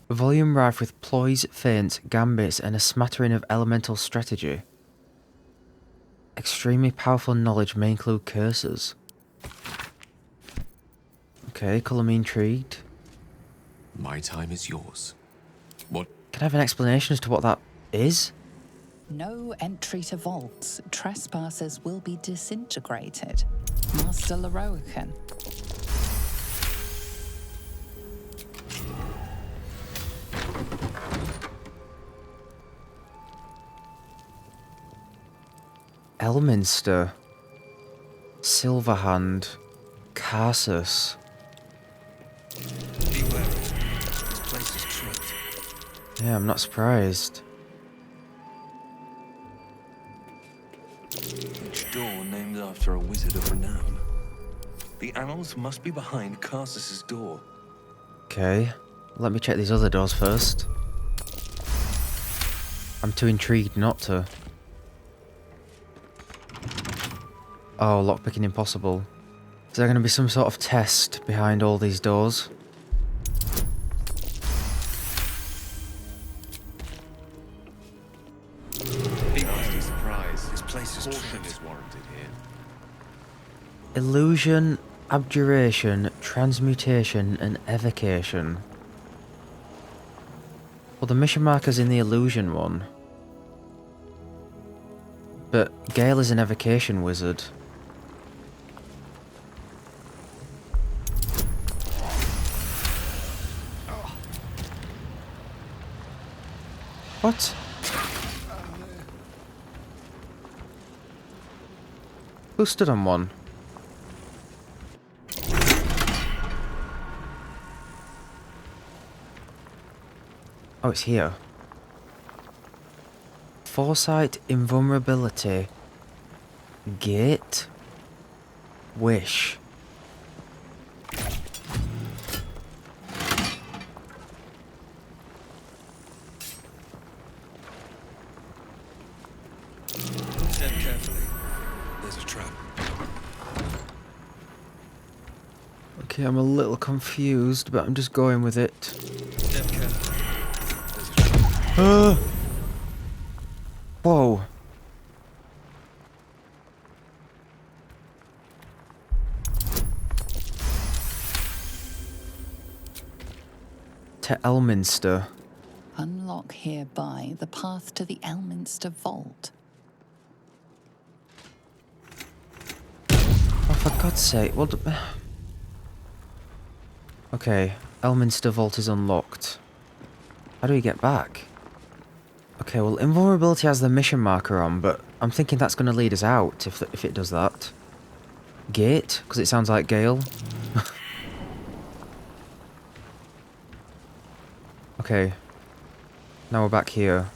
A volume rife with ploys, feints, gambits, and a smattering of elemental strategy. Extremely powerful knowledge may include curses. Okay, colour me intrigued. My time is yours. What? Can I have an explanation as to what that is? No entry to vaults. Trespassers will be disintegrated. Master Lorroakan. Elminster. Silverhand. Carsus. Be wary. This place is tricked. Yeah, I'm not surprised. Each door named after a wizard of renown. The annals must be behind Carsus's door. Okay, let me check these other doors first. I'm too intrigued not to. Oh, lockpicking impossible. Is there going to be some sort of test behind all these doors? Be nasty surprise. This place is caution is warranted here. Illusion, abjuration, transmutation, and evocation. Well, the mission marker's in the illusion one. But Gale is an evocation wizard. What? Who stood on one? Oh, it's here. Foresight, invulnerability, gate, wish. Step carefully. There's a trap. Okay, I'm a little confused, but I'm just going with it. Step carefully. There's a trap. Whoa. to Elminster. Unlock hereby the path to the Elminster Vault. Oh, for God's sake, what? Okay, Elminster Vault is unlocked. How do we get back? Okay, well, invulnerability has the mission marker on, but I'm thinking that's going to lead us out if it does that. Gate? Because it sounds like Gale. Okay. Now we're back here.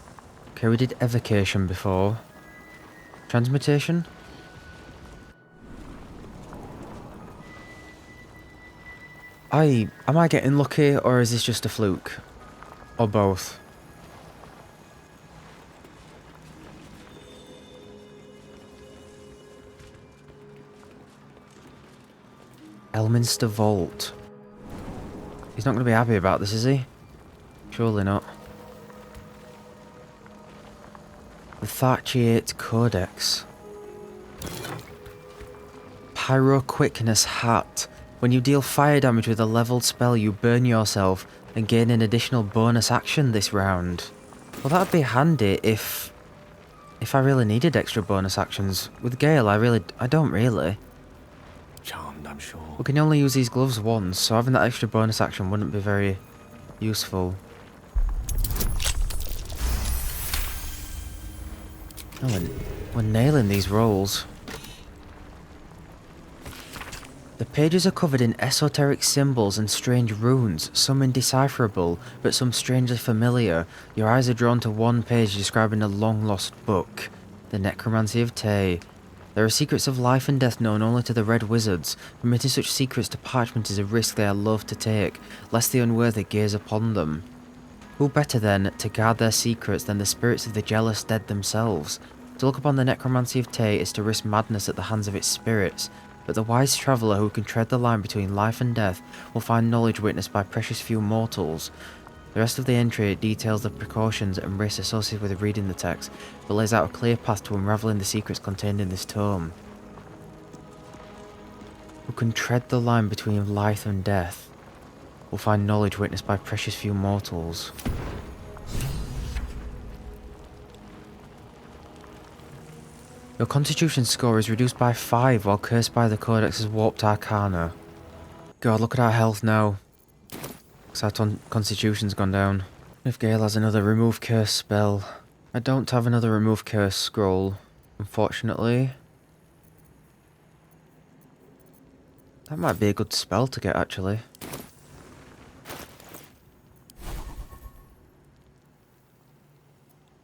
Okay, we did evocation before. Transmutation? Am I getting lucky, or is this just a fluke? Or both? Elminster Vault. He's not going to be happy about this, is he? Surely not. The Thatchiate Codex. Pyro Quickness Hat. When you deal fire damage with a leveled spell, you burn yourself and gain an additional bonus action this round. Well, that'd be handy if I really needed extra bonus actions. With Gale, I don't really. Charmed, I'm sure. We can only use these gloves once, so having that extra bonus action wouldn't be very useful. Oh, we're nailing these rolls. The pages are covered in esoteric symbols and strange runes, some indecipherable, but some strangely familiar. Your eyes are drawn to one page describing a long-lost book, the Necromancy of Tay. There are secrets of life and death known only to the Red Wizards. Permitting such secrets to parchment is a risk they are loath to take, lest the unworthy gaze upon them. Who better then to guard their secrets than the spirits of the jealous dead themselves? To look upon the Necromancy of Tay is to risk madness at the hands of its spirits. But the wise traveller who can tread the line between life and death will find knowledge witnessed by precious few mortals. The rest of the entry details the precautions and risks associated with reading the text, but lays out a clear path to unravelling the secrets contained in this tome. Who can tread the line between life and death will find knowledge witnessed by precious few mortals. Your constitution score is reduced by 5 while cursed by the Codex's warped arcana. God, look at our health now. Because our constitution's gone down. If Gale has another remove curse spell. I don't have another remove curse scroll, unfortunately. That might be a good spell to get, actually.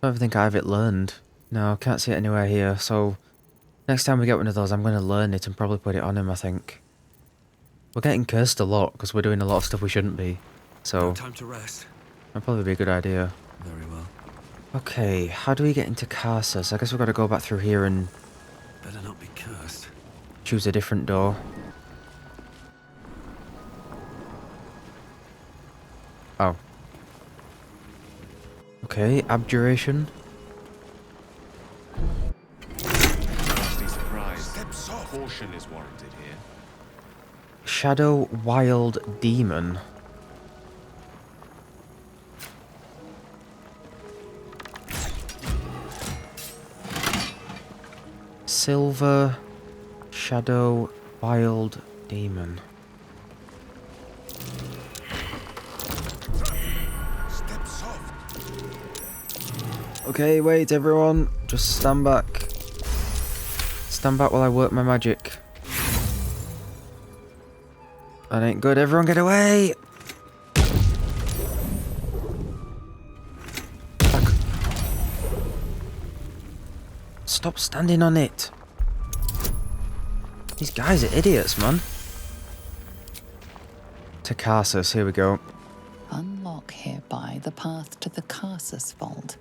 I don't think I have it learned. No, I can't see it anywhere here, so next time we get one of those I'm going to learn it and probably put it on him, I think. We're getting cursed a lot because we're doing a lot of stuff we shouldn't be, so No time to rest. that'd probably be a good idea. Very well. Okay, how do we get into Carsus? I guess we've got to go back through here and Better not be cursed. choose a different door. Oh. Okay, abjuration. Nasty surprise. Caution is warranted here. Shadow Wild Demon. Silver Shadow Wild Demon. Okay, wait everyone. Just stand back. Stand back while I work my magic. That ain't good. Everyone get away! Back. Stop standing on it. These guys are idiots, man. To Carsus, here we go. Unlock hereby the path to the Carsus Vault.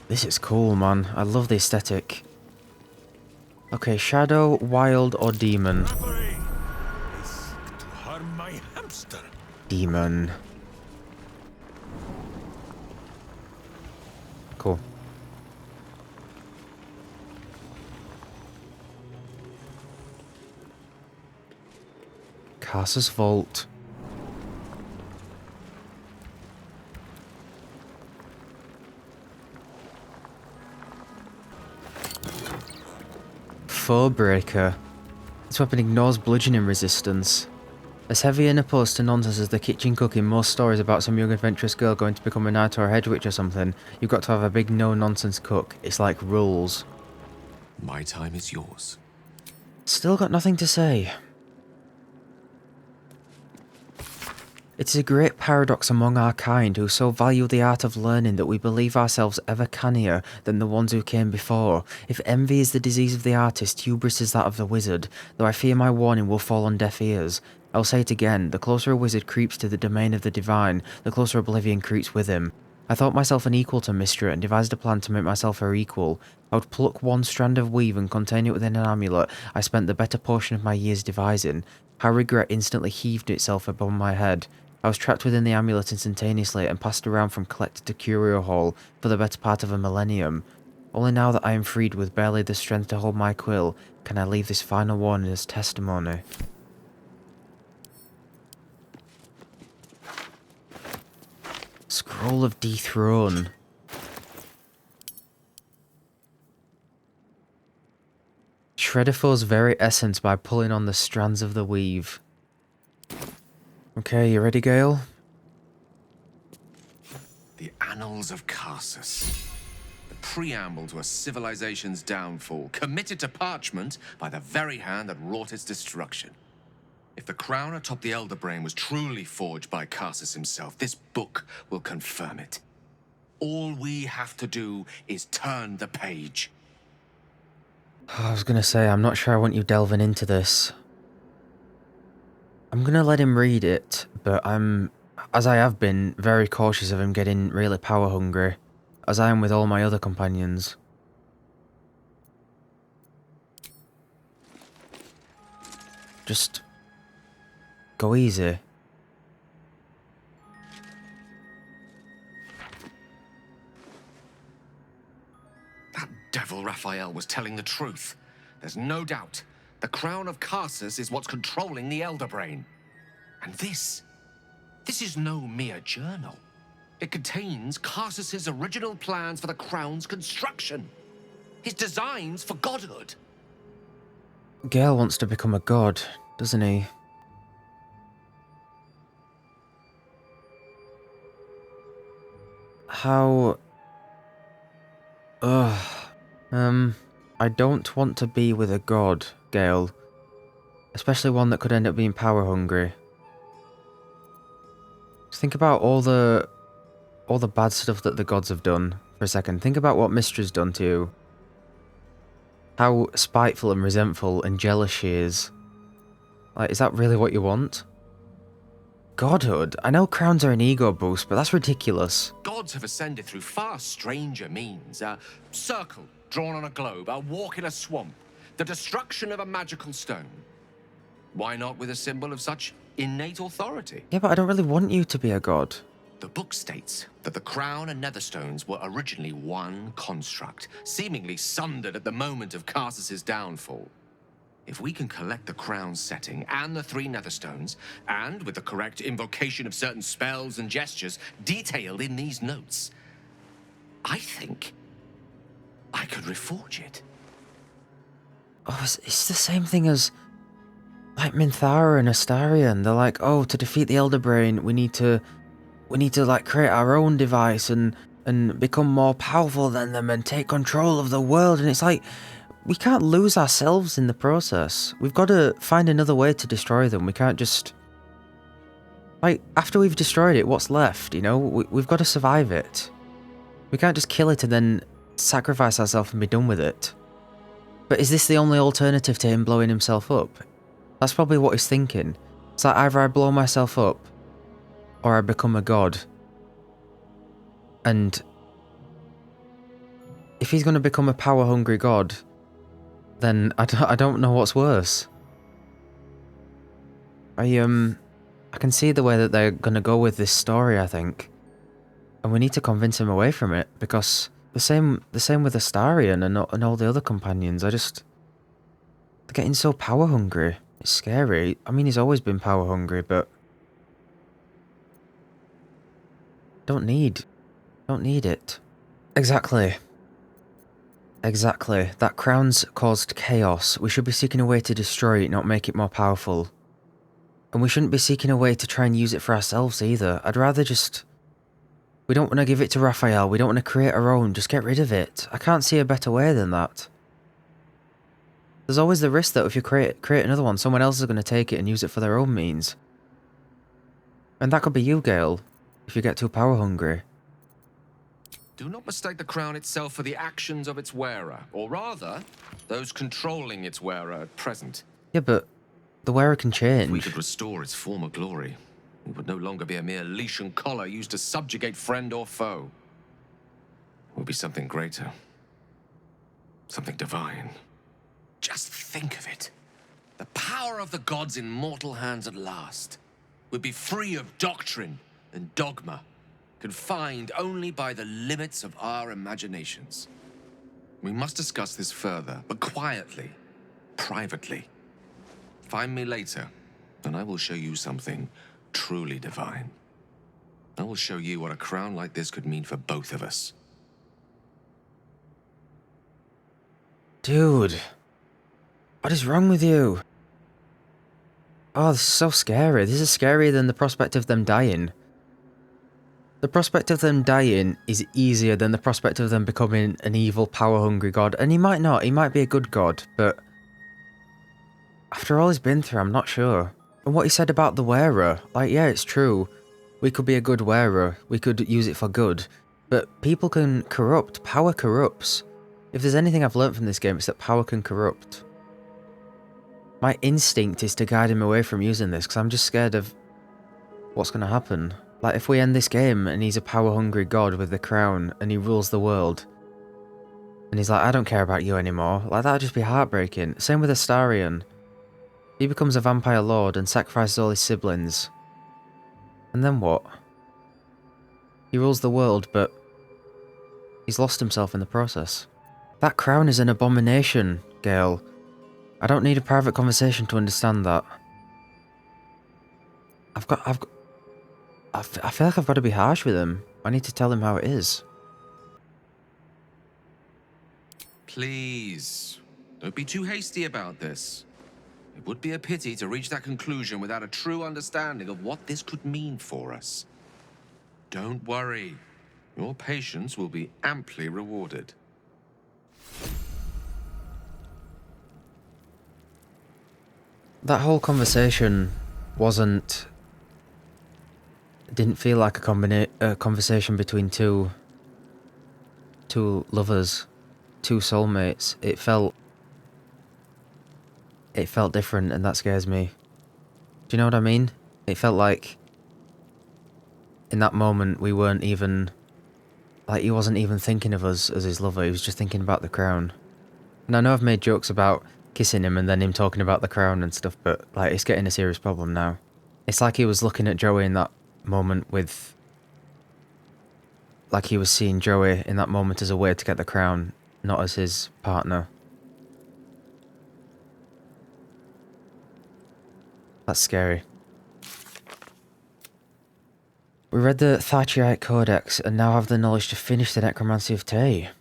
This is cool, man. I love the aesthetic. Okay, shadow, wild, or demon? To harm my hamster. Demon. Cool. Karsus Vault. Foe Breaker. This weapon ignores bludgeoning resistance. As heavy and opposed to nonsense as the kitchen cook in most stories about some young adventurous girl going to become a knight or a hedge witch or something, you've got to have a big no-nonsense cook. It's like rules. My time is yours. Still got nothing to say. It is a great paradox among our kind who so value the art of learning that we believe ourselves ever cannier than the ones who came before. If envy is the disease of the artist, hubris is that of the wizard, though I fear my warning will fall on deaf ears. I'll say it again, the closer a wizard creeps to the domain of the divine, the closer oblivion creeps with him. I thought myself an equal to Mystra and devised a plan to make myself her equal. I would pluck one strand of weave and contain it within an amulet I spent the better portion of my years devising. How regret instantly heaved itself above my head. I was trapped within the amulet instantaneously and passed around from collector to curio hall for the better part of a millennium. Only now that I am freed with barely the strength to hold my quill, can I leave this final warning as testimony. Scroll of Dethrone. Shred a foe's very essence by pulling on the strands of the weave. Okay, you ready, Gale? The Annals of Karsus. The preamble to a civilization's downfall, committed to parchment by the very hand that wrought its destruction. If the crown atop the Elder Brain was truly forged by Karsus himself, this book will confirm it. All we have to do is turn the page. I was gonna say, I'm not sure I want you delving into this. I'm gonna let him read it, but I'm, as I have been, very cautious of him getting really power hungry, as I am with all my other companions. Just go easy. That devil Raphael was telling the truth. There's no doubt. The crown of Karsus is what's controlling the Elder Brain. And this is no mere journal. It contains Karsus's original plans for the crown's construction. His designs for godhood. Gale wants to become a god, doesn't he? How... I don't want to be with a god, Gale. Especially one that could end up being power hungry. Just think about all the bad stuff that the gods have done for a second. Think about what Mystra's done to you. How spiteful and resentful and jealous she is. Like, is that really what you want? Godhood? I know crowns are an ego boost, but that's ridiculous. Gods have ascended through far stranger means. A circle drawn on a globe, a walk in a swamp, the destruction of a magical stone. Why not with a symbol of such innate authority? Yeah, but I don't really want you to be a god. The book states that the crown and netherstones were originally one construct, seemingly sundered at the moment of Karsus's downfall. If we can collect the crown's setting and the 3 netherstones, and with the correct invocation of certain spells and gestures detailed in these notes, I think I could reforge it. Oh, it's the same thing as like Minthara and Astarion. They're like, oh, to defeat the Elder Brain, we need to like create our own device and become more powerful than them and take control of the world. And it's like, we can't lose ourselves in the process. We've got to find another way to destroy them. We can't just... Like, after we've destroyed it, what's left, you know? We've got to survive it. We can't just kill it and then sacrifice ourselves and be done with it. But is this the only alternative to him blowing himself up? That's probably what he's thinking. It's like, either I blow myself up, or I become a god. And if he's going to become a power-hungry god, then I don't know what's worse. I can see the way that they're going to go with this story, I think. And we need to convince him away from it, because the same with Astarion and all the other companions. They're getting so power-hungry. It's scary. I mean, he's always been power hungry, but don't need it. Exactly. Exactly. That crown's caused chaos. We should be seeking a way to destroy it, not make it more powerful. And we shouldn't be seeking a way to try and use it for ourselves either. I'd rather just... We don't want to give it to Raphael. We don't want to create our own. Just get rid of it. I can't see a better way than that. There's always the risk that if you create another one, someone else is going to take it and use it for their own means. And that could be you, Gale, if you get too power hungry. Do not mistake the crown itself for the actions of its wearer, or rather, those controlling its wearer at present. Yeah, but the wearer can change. If we could restore its former glory, it would no longer be a mere leash and collar used to subjugate friend or foe. It would be something greater. Something divine. Just think of it. The power of the gods in mortal hands at last would be free of doctrine and dogma, confined only by the limits of our imaginations. We must discuss this further, but quietly, privately. Find me later, and I will show you something truly divine. I will show you what a crown like this could mean for both of us. Dude, what is wrong with you? Oh, this is so scary. This is scarier than the prospect of them dying. The prospect of them dying is easier than the prospect of them becoming an evil, power-hungry god. And he might not. He might be a good god, but after all he's been through, I'm not sure. And what he said about the wearer, like, yeah, it's true. We could be a good wearer. We could use it for good. But people can corrupt. Power corrupts. If there's anything I've learnt from this game, it's that power can corrupt. My instinct is to guide him away from using this, because I'm just scared of what's going to happen. Like, if we end this game and he's a power-hungry god with the crown and he rules the world, and he's like, I don't care about you anymore, like, that'd just be heartbreaking. Same with Astarion. He becomes a vampire lord and sacrifices all his siblings. And then what? He rules the world, but he's lost himself in the process. That crown is an abomination, Gale. I don't need a private conversation to understand that. I feel like I've got to be harsh with him. I need to tell him how it is. Please, don't be too hasty about this. It would be a pity to reach that conclusion without a true understanding of what this could mean for us. Don't worry. Your patience will be amply rewarded. That whole conversation didn't feel like a conversation between two lovers, two soulmates. It felt different, and that scares me. Do you know what I mean? It felt like in that moment we weren't even, like, he wasn't even thinking of us as his lover, he was just thinking about the crown. And I know I've made jokes about kissing him and then him talking about the crown and stuff, but, like, it's getting a serious problem now. It's like he was looking at Joey in that moment with, like, he was seeing Joey in that moment as a way to get the crown, not as his partner. That's scary. We read the Thatchite Codex and now have the knowledge to finish the Necromancy of Tay.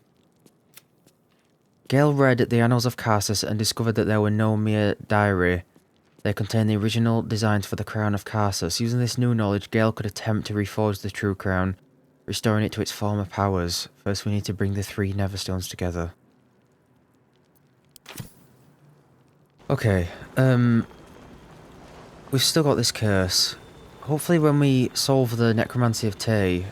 Gale read the Annals of Karsus and discovered that there were no mere diary. They contained the original designs for the Crown of Karsus. Using this new knowledge, Gale could attempt to reforge the true crown, restoring it to its former powers. First, we need to bring the 3 Neverstones together. Okay, we've still got this curse. Hopefully when we solve the Necromancy of Tay,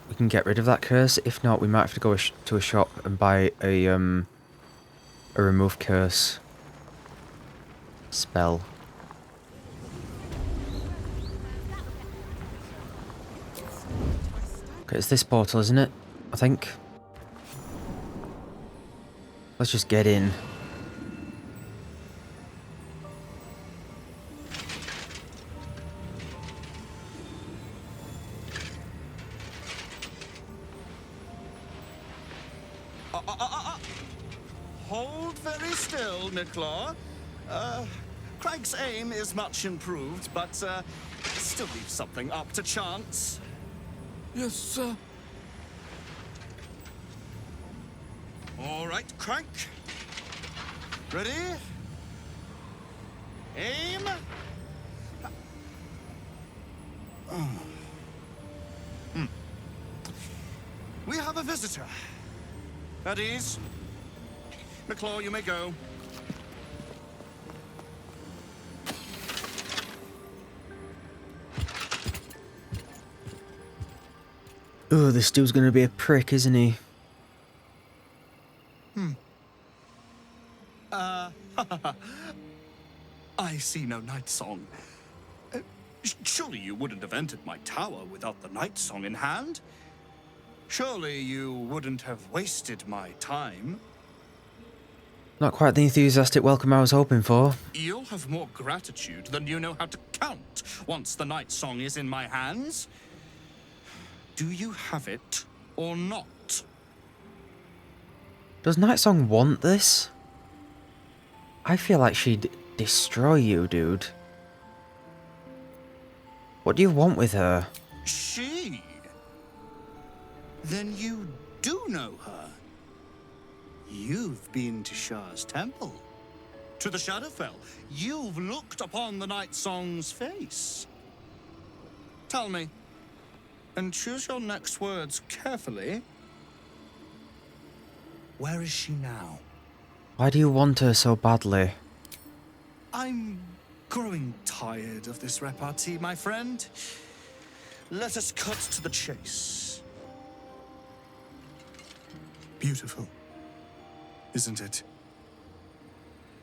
we can get rid of that curse. If not, we might have to go to a shop and buy a remove curse spell. Okay, it's this portal, isn't it? I think. Let's just get in. Hold very still, Nicklaw. Craig's aim is much improved, but still leaves something up to chance. Yes, sir. All right, Craig. Ready? Aim. We have a visitor. At ease. McClaw, you may go. Oh, this dude's gonna be a prick, isn't he? I see no night song. Surely you wouldn't have entered my tower without the night song in hand? Surely you wouldn't have wasted my time? Not quite the enthusiastic welcome I was hoping for. You'll have more gratitude than you know how to count once the night song is in my hands. Do you have it or not? Does Nightsong want this? I feel like she'd destroy you, dude. What do you want with her? She? Then you do know her. You've been to Shah's temple. To the Shadowfell. You've looked upon the Night Song's face. Tell me, and choose your next words carefully. Where is she now? Why do you want her so badly? I'm growing tired of this repartee, my friend. Let us cut to the chase. Beautiful, isn't it?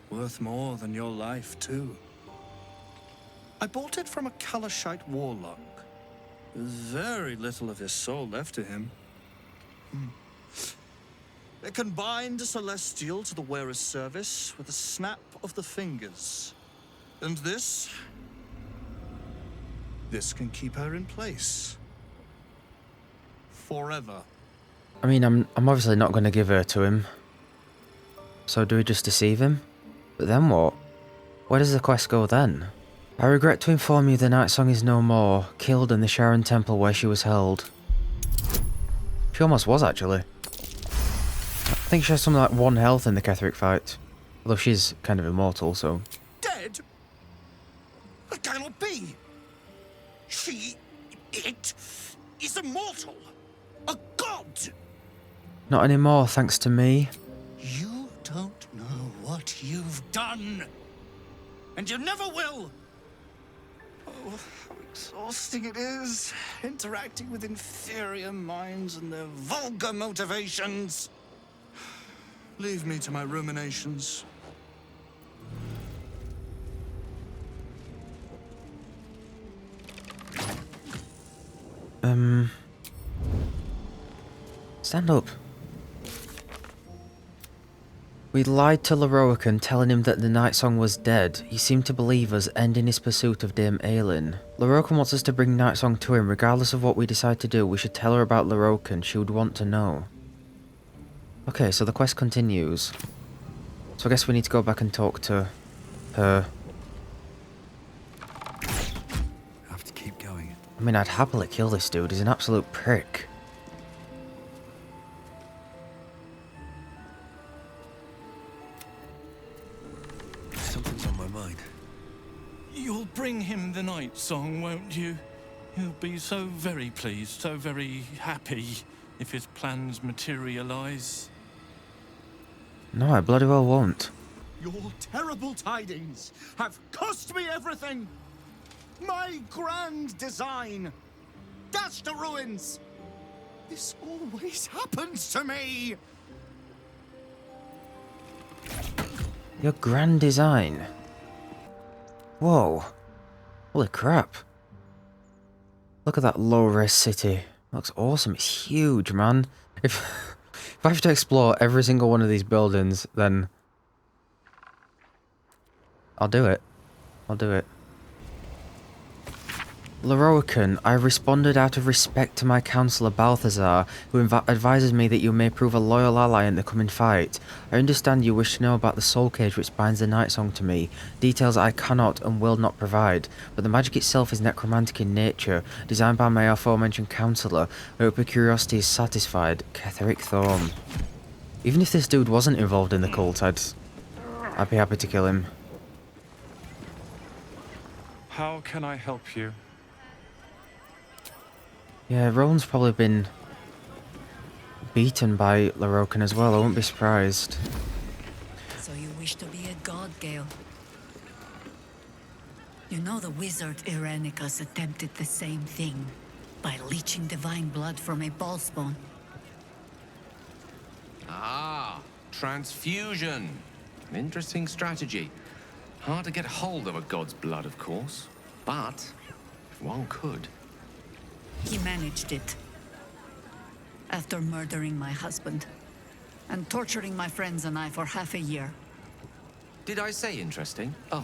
Worth more than your life, too. I bought it from a Kalashite warlock. There's very little of his soul left to him. It can bind a celestial to the wearer's service with a snap of the fingers. And this can keep her in place. Forever. I mean, I'm obviously not going to give her to him. So do we just deceive him? But then what? Where does the quest go then? I regret to inform you the Night Song is no more, killed in the Sharon Temple where she was held. She almost was, actually. I think she has something like 1 health in the Ketheric fight. Although she's kind of immortal, so... Dead? That cannot be! It is immortal! A god! Not anymore, thanks to me. You don't know what you've done! And you never will! Oh, how exhausting it is, interacting with inferior minds and their vulgar motivations. Leave me to my ruminations. Stand up. We lied to Lorroakan, telling him that the Night Song was dead. He seemed to believe us, ending his pursuit of Dame Aelin. Lorroakan wants us to bring Night Song to him. Regardless of what we decide to do, we should tell her about Lorroakan. She would want to know. Okay, so the quest continues. So I guess we need to go back and talk to her. Have to keep going. I mean, I'd happily kill this dude. He's an absolute prick. Something's on my mind. You'll bring him the night song, won't you? He'll be so very pleased, so very happy if his plans materialize. No, I bloody well won't. Your terrible tidings have cost me everything! My grand design! Dashed to ruins! This always happens to me! Your grand design. Whoa. Holy crap. Look at that low-res city. Looks awesome. It's huge, man. If I have to explore every single one of these buildings, then I'll do it. I'll do it. Lorroakan, I responded out of respect to my counsellor Balthazar, who advises me that you may prove a loyal ally in the coming fight. I understand you wish to know about the soul cage which binds the night song to me, details I cannot and will not provide, but the magic itself is necromantic in nature, designed by my aforementioned counsellor. I hope your curiosity is satisfied. Ketheric Thorm. Even if this dude wasn't involved in the cult, I'd be happy to kill him. How can I help you? Yeah, Roland's probably been beaten by Lorroakan as well, I wouldn't be surprised. So you wish to be a god, Gale? You know the wizard Irenicus attempted the same thing, by leeching divine blood from a ballspawn. Ah, transfusion. An interesting strategy. Hard to get hold of a god's blood, of course, but if one could. He managed it. After murdering my husband and torturing my friends and I for half a year. Did I say interesting? Oh,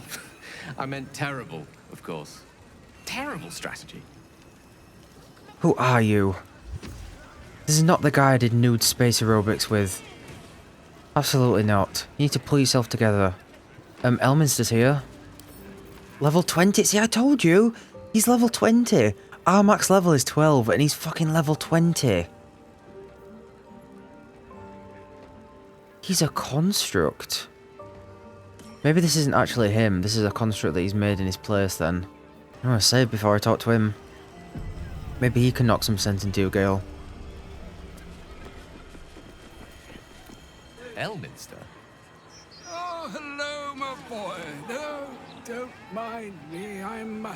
I meant terrible, of course. Terrible strategy. Who are you? This is not the guy I did nude space aerobics with. Absolutely not. You need to pull yourself together. Elminster's here. Level 20? See, I told you! He's level 20! Our max level is 12 and he's fucking level 20. He's a construct. Maybe this isn't actually him. This is a construct that he's made in his place then. I'm gonna save before I talk to him. Maybe he can knock some sense into you, Gale. Elminster? Oh, hello, my boy. No, don't mind me. I'm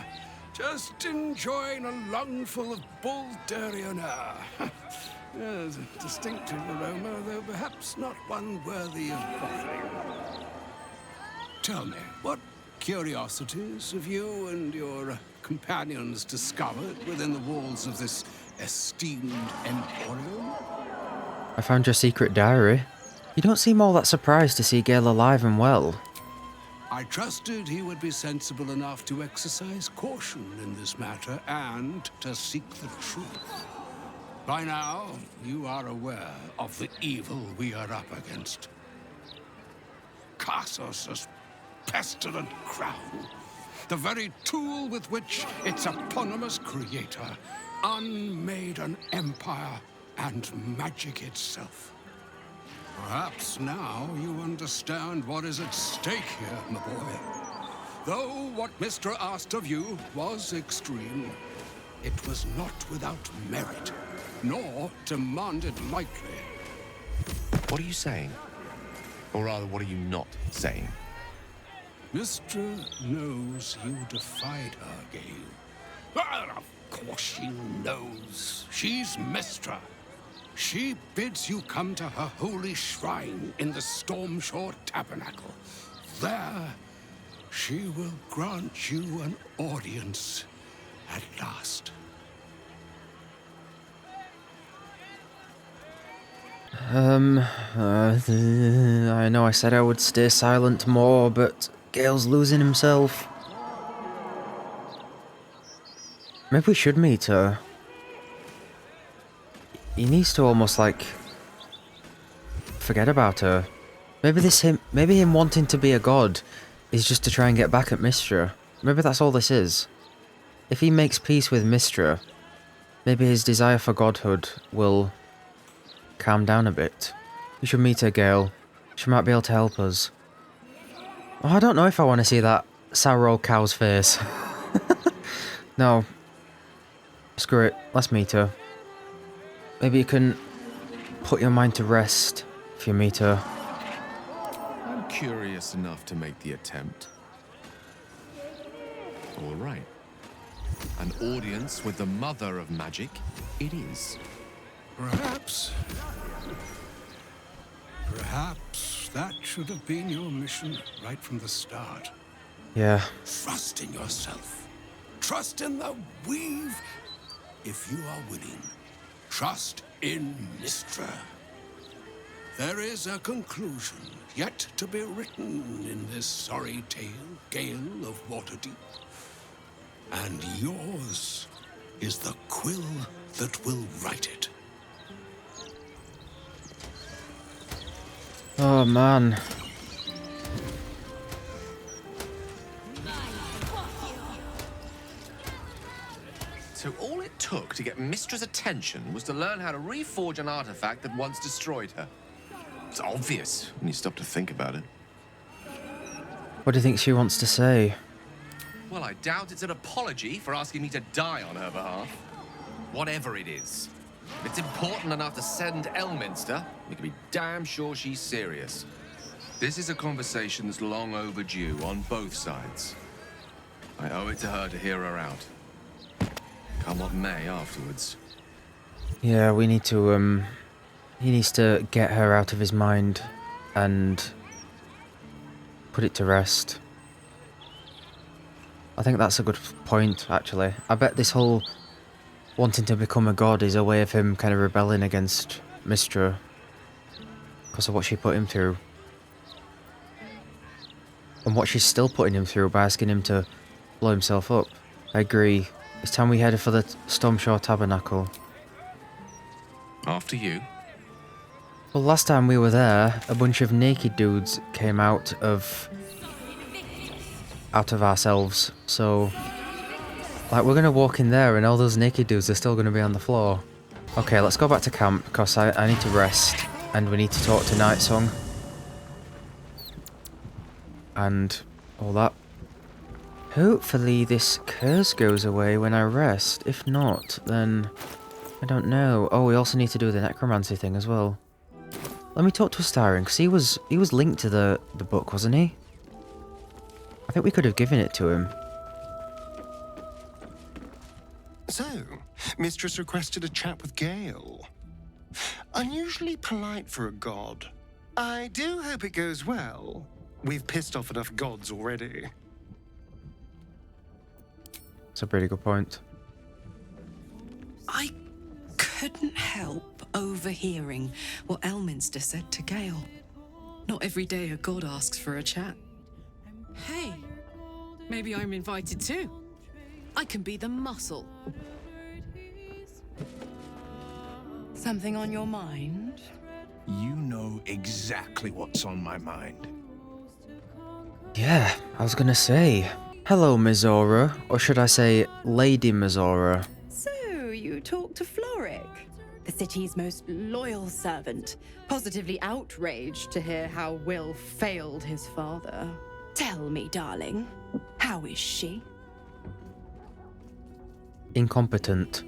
just enjoying a lungful of Baldurian air. There's a distinctive aroma, though perhaps not one worthy of quaffing. Tell me, what curiosities have you and your companions discovered within the walls of this esteemed emporium? I found your secret diary. You don't seem all that surprised to see Gale alive and well. I trusted he would be sensible enough to exercise caution in this matter and to seek the truth. By now, you are aware of the evil we are up against. Karsus' pestilent crown, the very tool with which its eponymous creator unmade an empire and magic itself. Perhaps now you understand what is at stake here, my boy. Though what Mystra asked of you was extreme, it was not without merit, nor demanded lightly. What are you saying? Or rather, what are you not saying? Mystra knows you defied her, Gale. Well, of course she knows. She's Mystra. She bids you come to her holy shrine in the Stormshore Tabernacle. There, she will grant you an audience at last. I know I said I would stay silent more, but Gale's losing himself. Maybe we should meet her. He needs to almost like forget about her. Maybe him wanting to be a god is just to try and get back at Mystra. Maybe that's all this is. If he makes peace with Mystra, maybe his desire for godhood will calm down a bit. You should meet her, Gale. She might be able to help us. Oh, I don't know if I want to see that sour old cow's face. No. Screw it. Let's meet her. Maybe you can put your mind to rest if you meet her. I'm curious enough to make the attempt. All right. An audience with the mother of magic it is. Perhaps that should have been your mission right from the start. Yeah. Trust in yourself. Trust in the weave. If you are willing, trust in Mystra. There is a conclusion yet to be written in this sorry tale, Gale of Waterdeep. And yours is the quill that will write it. Oh man. So all it took to get Mystra's attention was to learn how to reforge an artifact that once destroyed her. It's obvious when you stop to think about it. What do you think she wants to say? Well, I doubt it's an apology for asking me to die on her behalf. Whatever it is, if it's important enough to send Elminster, you can be damn sure she's serious. This is a conversation that's long overdue on both sides. I owe it to her to hear her out. Come what may afterwards. Yeah, we need to, he needs to get her out of his mind and put it to rest. I think that's a good point, actually. I bet this whole wanting to become a god is a way of him kind of rebelling against Mystra because of what she put him through. And what she's still putting him through by asking him to blow himself up. I agree. It's time we headed for the Stormshore Tabernacle. After you. Well, last time we were there, a bunch of naked dudes came out of ourselves. So, like, we're gonna walk in there and all those naked dudes are still gonna be on the floor. Okay, let's go back to camp because I need to rest and we need to talk to Nightsong. And all that. Hopefully this curse goes away when I rest. If not, then I don't know. Oh, we also need to do the necromancy thing as well. Let me talk to Astarion, because he was linked to the book, wasn't he? I think we could have given it to him. So, Mistress requested a chat with Gale. Unusually polite for a god. I do hope it goes well. We've pissed off enough gods already. That's a pretty good point. I couldn't help overhearing what Elminster said to Gale. Not every day a god asks for a chat. Hey, maybe I'm invited too. I can be the muscle. Something on your mind? You know exactly what's on my mind. Yeah, I was gonna say. Hello, Mizora. Or should I say, Lady Mizora. So, you talked to Floric, the city's most loyal servant, positively outraged to hear how Will failed his father. Tell me, darling, how is she? Incompetent.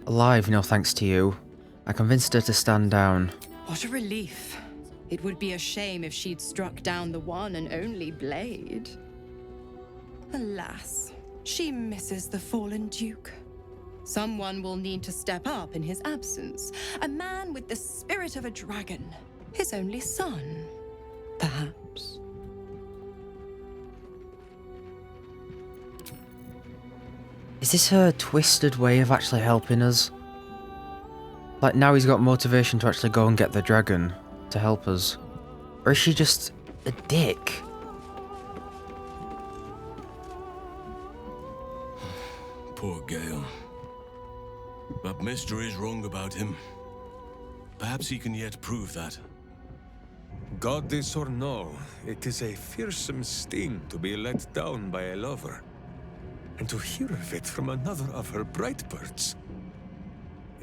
Alive, no thanks to you. I convinced her to stand down. What a relief. It would be a shame if she'd struck down the one and only blade. Alas, she misses the fallen Duke. Someone will need to step up in his absence. A man with the spirit of a dragon. His only son, perhaps. Is this her twisted way of actually helping us? Like, now he's got motivation to actually go and get the dragon to help us. Or is she just a dick? Poor Gale. But Mystra is wrong about him. Perhaps he can yet prove that. Goddess or no, it is a fearsome sting to be let down by a lover. And to hear of it from another of her bright birds.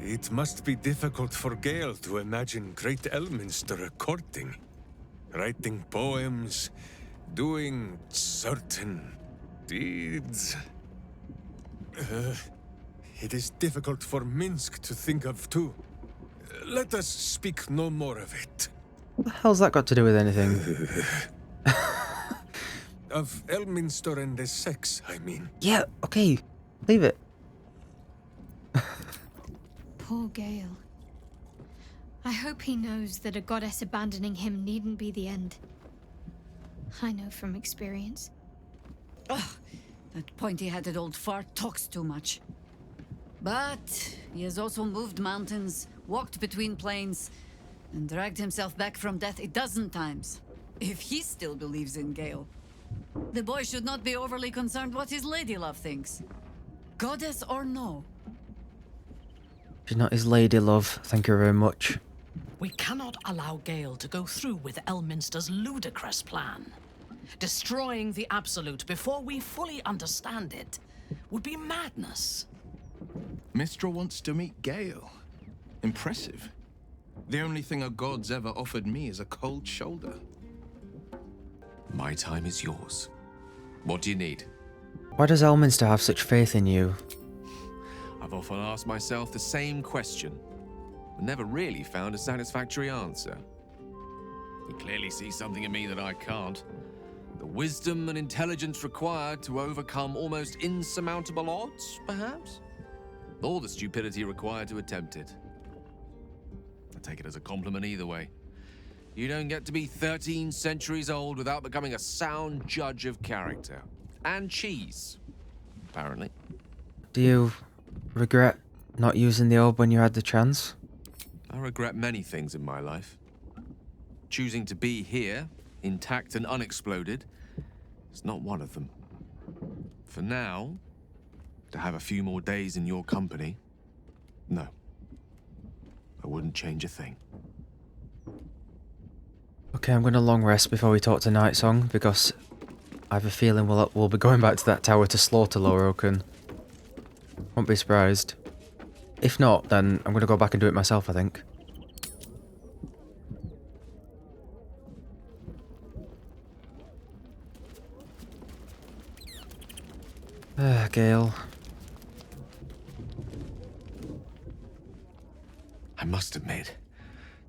It must be difficult for Gale to imagine great Elminster courting, writing poems, doing certain deeds. It is difficult for Minsk to think of too. Let us speak no more of it. What the hell's that got to do with anything? Of Elminster and the sex, I mean. Yeah, okay. Leave it. Poor Gale. I hope he knows that a goddess abandoning him needn't be the end. I know from experience. Ugh, that pointy-headed old fart talks too much. But he has also moved mountains, walked between plains, and dragged himself back from death 12 times. If he still believes in Gale, the boy should not be overly concerned what his ladylove thinks. Goddess or no? She's not his lady love, thank you very much. We cannot allow Gale to go through with Elminster's ludicrous plan. Destroying the Absolute before we fully understand it would be madness. Mystra wants to meet Gale. Impressive. The only thing a god's ever offered me is a cold shoulder. My time is yours. What do you need? Why does Elminster have such faith in you? I've often asked myself the same question, but never really found a satisfactory answer. He clearly sees something in me that I can't. The wisdom and intelligence required to overcome almost insurmountable odds, perhaps? Or the stupidity required to attempt it. I take it as a compliment either way. You don't get to be 13 centuries old without becoming a sound judge of character. And cheese, apparently. Do you regret not using the orb when you had the chance? I regret many things in my life. Choosing to be here, intact and unexploded, is not one of them. For now, to have a few more days in your company, no. I wouldn't change a thing. Okay, I'm going to long rest before we talk to Night Song, because I have a feeling we'll be going back to that tower to slaughter Lorroakan. Won't be surprised. If not, then I'm going to go back and do it myself, I think. Gale. I must admit,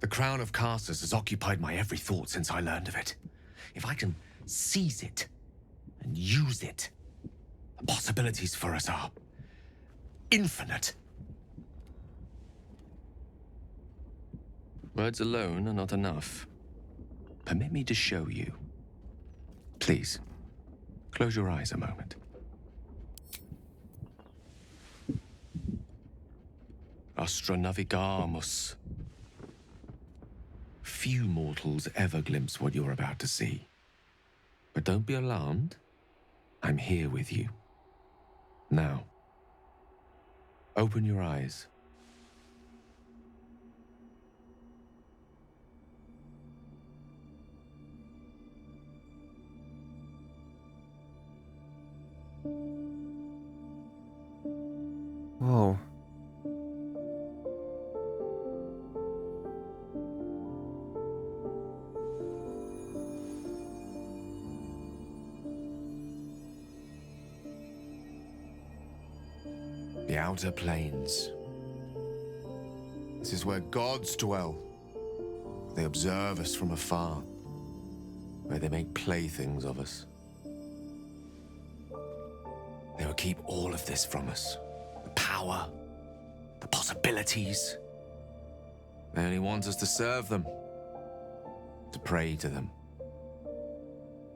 the crown of casters has occupied my every thought since I learned of it. If I can seize it and use it, the possibilities for us are infinite. Words alone are not enough. Permit me to show you. Please, close your eyes a moment. Astra navigamus. Few mortals ever glimpse what you're about to see. But don't be alarmed. I'm here with you. Now, open your eyes. Whoa. The outer planes. This is where gods dwell. They observe us from afar, where they make playthings of us. They will keep all of this from us. The power, the possibilities. They only want us to serve them, to pray to them,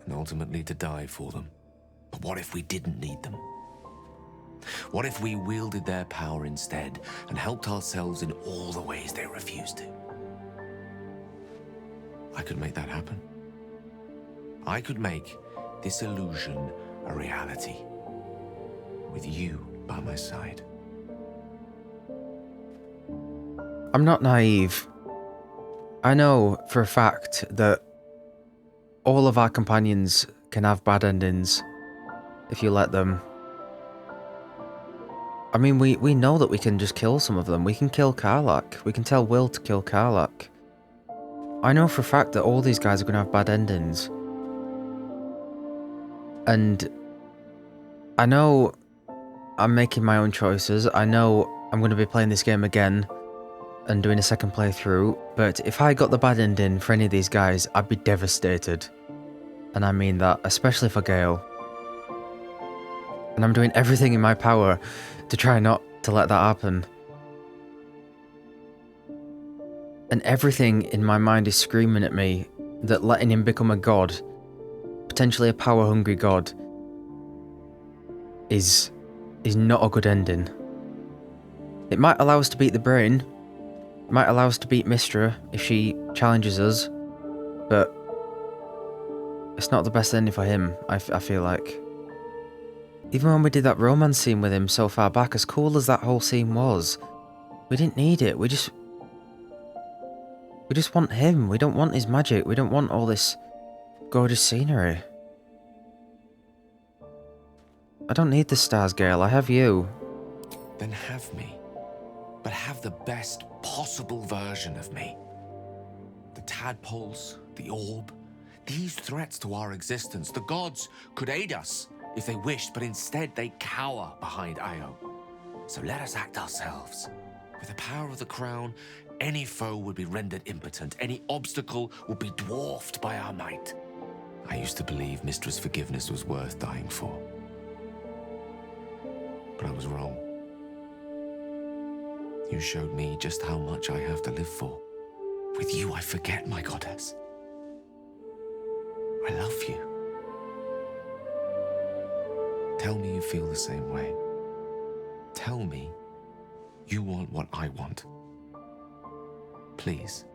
and ultimately to die for them. But what if we didn't need them? What if we wielded their power instead and helped ourselves in all the ways they refuse to? I could make that happen. I could make this illusion a reality, with you by my side. I'm not naive. I know for a fact that all of our companions can have bad endings if you let them. I mean, we know that we can just kill some of them. We can kill Karlach. We can tell Will to kill Karlach. I know for a fact that all these guys are going to have bad endings. And I know I'm making my own choices. I know I'm going to be playing this game again and doing a second playthrough. But if I got the bad ending for any of these guys, I'd be devastated. And I mean that, especially for Gale. And I'm doing everything in my power to try not to let that happen. And everything in my mind is screaming at me that letting him become a god, potentially a power-hungry god, is not a good ending. It might allow us to beat the brain, it might allow us to beat Mystra if she challenges us, but it's not the best ending for him, I feel like. Even when we did that romance scene with him so far back, as cool as that whole scene was, we didn't need it. We just want him. We don't want his magic. We don't want all this gorgeous scenery. I don't need the stars, Gale. I have you. Then have me. But have the best possible version of me. The tadpoles, the orb, these threats to our existence. The gods could aid us if they wished, but instead they cower behind Io. So let us act ourselves. With the power of the crown, any foe would be rendered impotent. Any obstacle would be dwarfed by our might. I used to believe Mystra's forgiveness was worth dying for. But I was wrong. You showed me just how much I have to live for. With you, I forget, my goddess. I love you. Tell me you feel the same way. Tell me you want what I want. Please.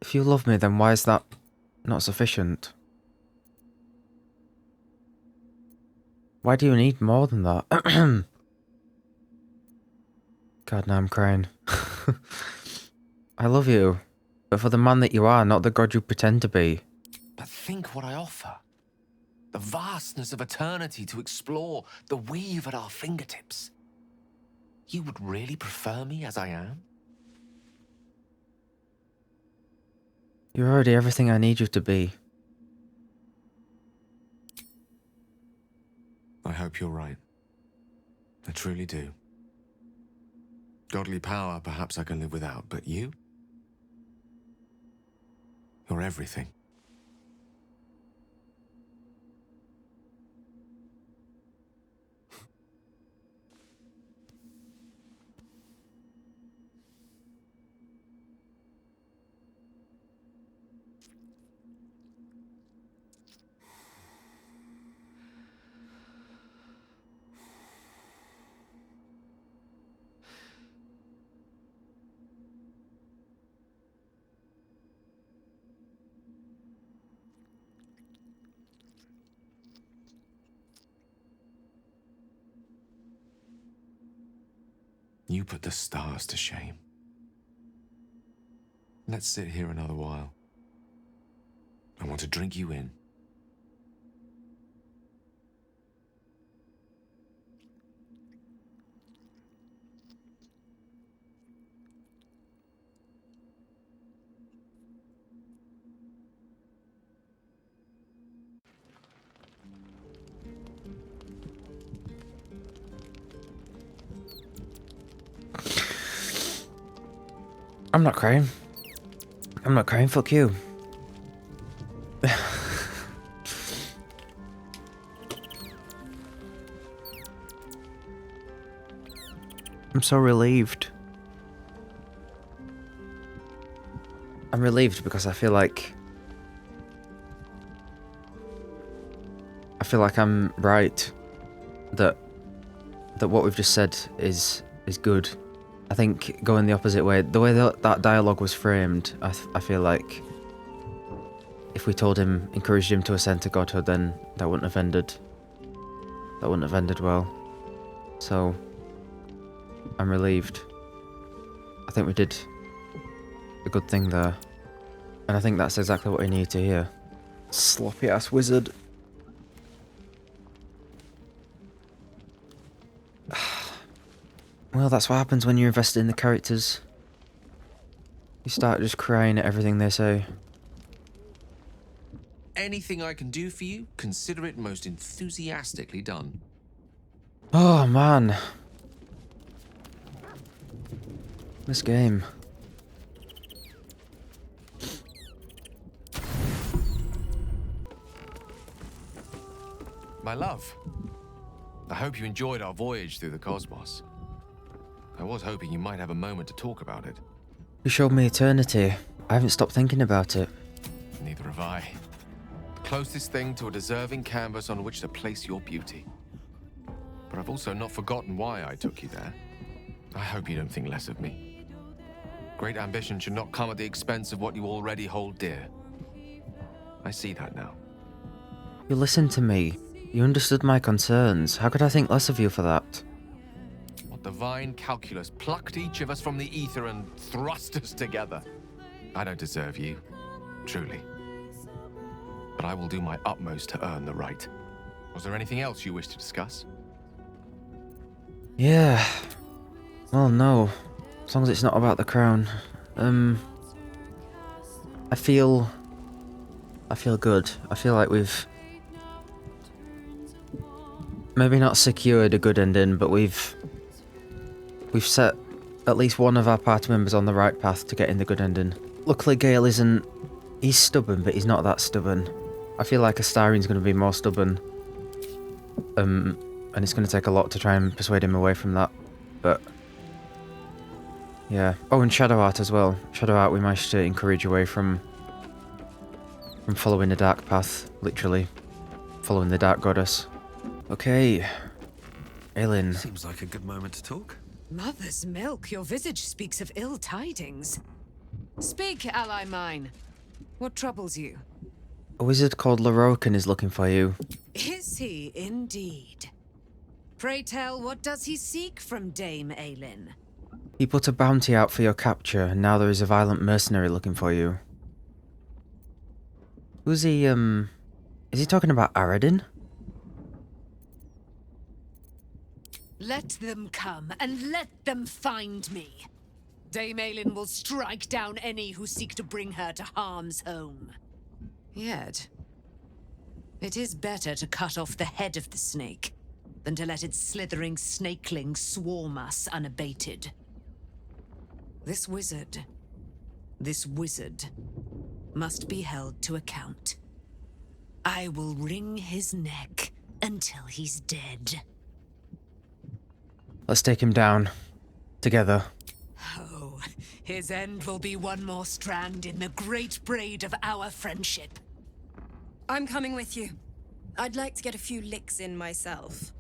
If you love me, then why is that not sufficient? Why do you need more than that? God, now I'm crying. I love you, but for the man that you are, not the god you pretend to be. But think what I offer. The vastness of eternity to explore, the weave at our fingertips. You would really prefer me as I am? You're already everything I need you to be. I hope you're right. I truly do. Godly power, perhaps I can live without, but you? You're everything. You put the stars to shame. Let's sit here another while. I want to drink you in. I'm not crying. I'm not crying, fuck you. I'm so relieved. I'm relieved because I feel like I'm right. That what we've just said is good. I think going the opposite way, the way that dialogue was framed, I feel like if we told him, encouraged him to ascend to godhood, then that wouldn't have ended. That wouldn't have ended well. So I'm relieved. I think we did a good thing there, and I think that's exactly what we need to hear. Sloppy ass wizard. Well, that's what happens when you invest in the characters. You start just crying at everything they say. Anything I can do for you, consider it most enthusiastically done. Oh, man. This game. My love, I hope you enjoyed our voyage through the cosmos. I was hoping you might have a moment to talk about it. You showed me eternity. I haven't stopped thinking about it. Neither have I. The closest thing to a deserving canvas on which to place your beauty. But I've also not forgotten why I took you there. I hope you don't think less of me. Great ambition should not come at the expense of what you already hold dear. I see that now. You listened to me. You understood my concerns. How could I think less of you for that? What divine calculus plucked each of us from the ether and thrust us together? I don't deserve you, truly. But I will do my utmost to earn the right. Was there anything else you wish to discuss? Yeah. Well, no. As long as it's not about the crown. I feel good. I feel like we've maybe not secured a good ending, but we've set at least one of our party members on the right path to getting the good ending. Luckily, Gale isn't. He's stubborn, but he's not that stubborn. I feel like Astarian's going to be more stubborn. And it's going to take a lot to try and persuade him away from that. But yeah. Oh, and Shadowheart as well. Shadowheart we managed to encourage away from following the dark path, literally. Following the dark goddess. Okay. Aelin. Seems like a good moment to talk. Mother's milk, your visage speaks of ill tidings. Speak, ally mine. What troubles you? A wizard called Lorroakan is looking for you. Is he indeed? Pray tell, what does he seek from Dame Aelin? He put a bounty out for your capture, and now there is a violent mercenary looking for you. Who's he, is he talking about Aradin? Let them come, and let them find me. Dame Aelin will strike down any who seek to bring her to harm's home. Yet, it is better to cut off the head of the snake than to let its slithering snakelings swarm us unabated. This wizard must be held to account. I will wring his neck until he's dead. Let's take him down. Together. Oh, his end will be one more strand in the great braid of our friendship. I'm coming with you. I'd like to get a few licks in myself.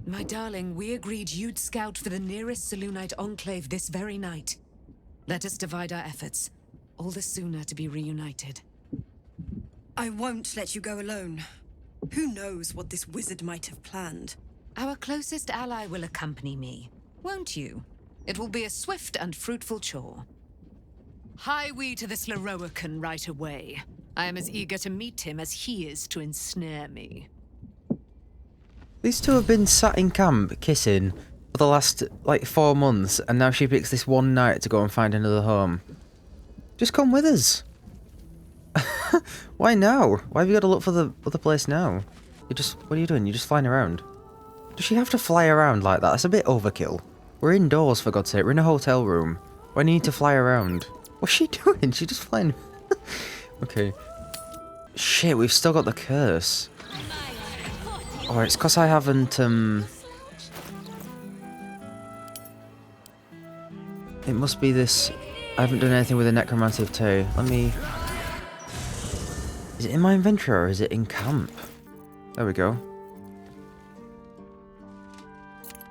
My darling, we agreed you'd scout for the nearest Selûnite enclave this very night. Let us divide our efforts. All the sooner to be reunited. I won't let you go alone. Who knows what this wizard might have planned? Our closest ally will accompany me, won't you? It will be a swift and fruitful chore. Hie we to this Lorroakan right away. I am as eager to meet him as he is to ensnare me. These two have been sat in camp, kissing, for the last, 4 months, and now she picks this one night to go and find another home. Just come with us. Why now? Why have you got to look for the other place now? What are you doing? You're just flying around. Does she have to fly around like that? That's a bit overkill. We're indoors, for God's sake. We're in a hotel room. Why do you need to fly around? What's she doing? She's just flying. Okay. Shit, we've still got the curse. Oh, it's because I haven't, It must be this... I haven't done anything with the Necromancy of Tay. Let me... Is it in my inventory or is it in camp? There we go.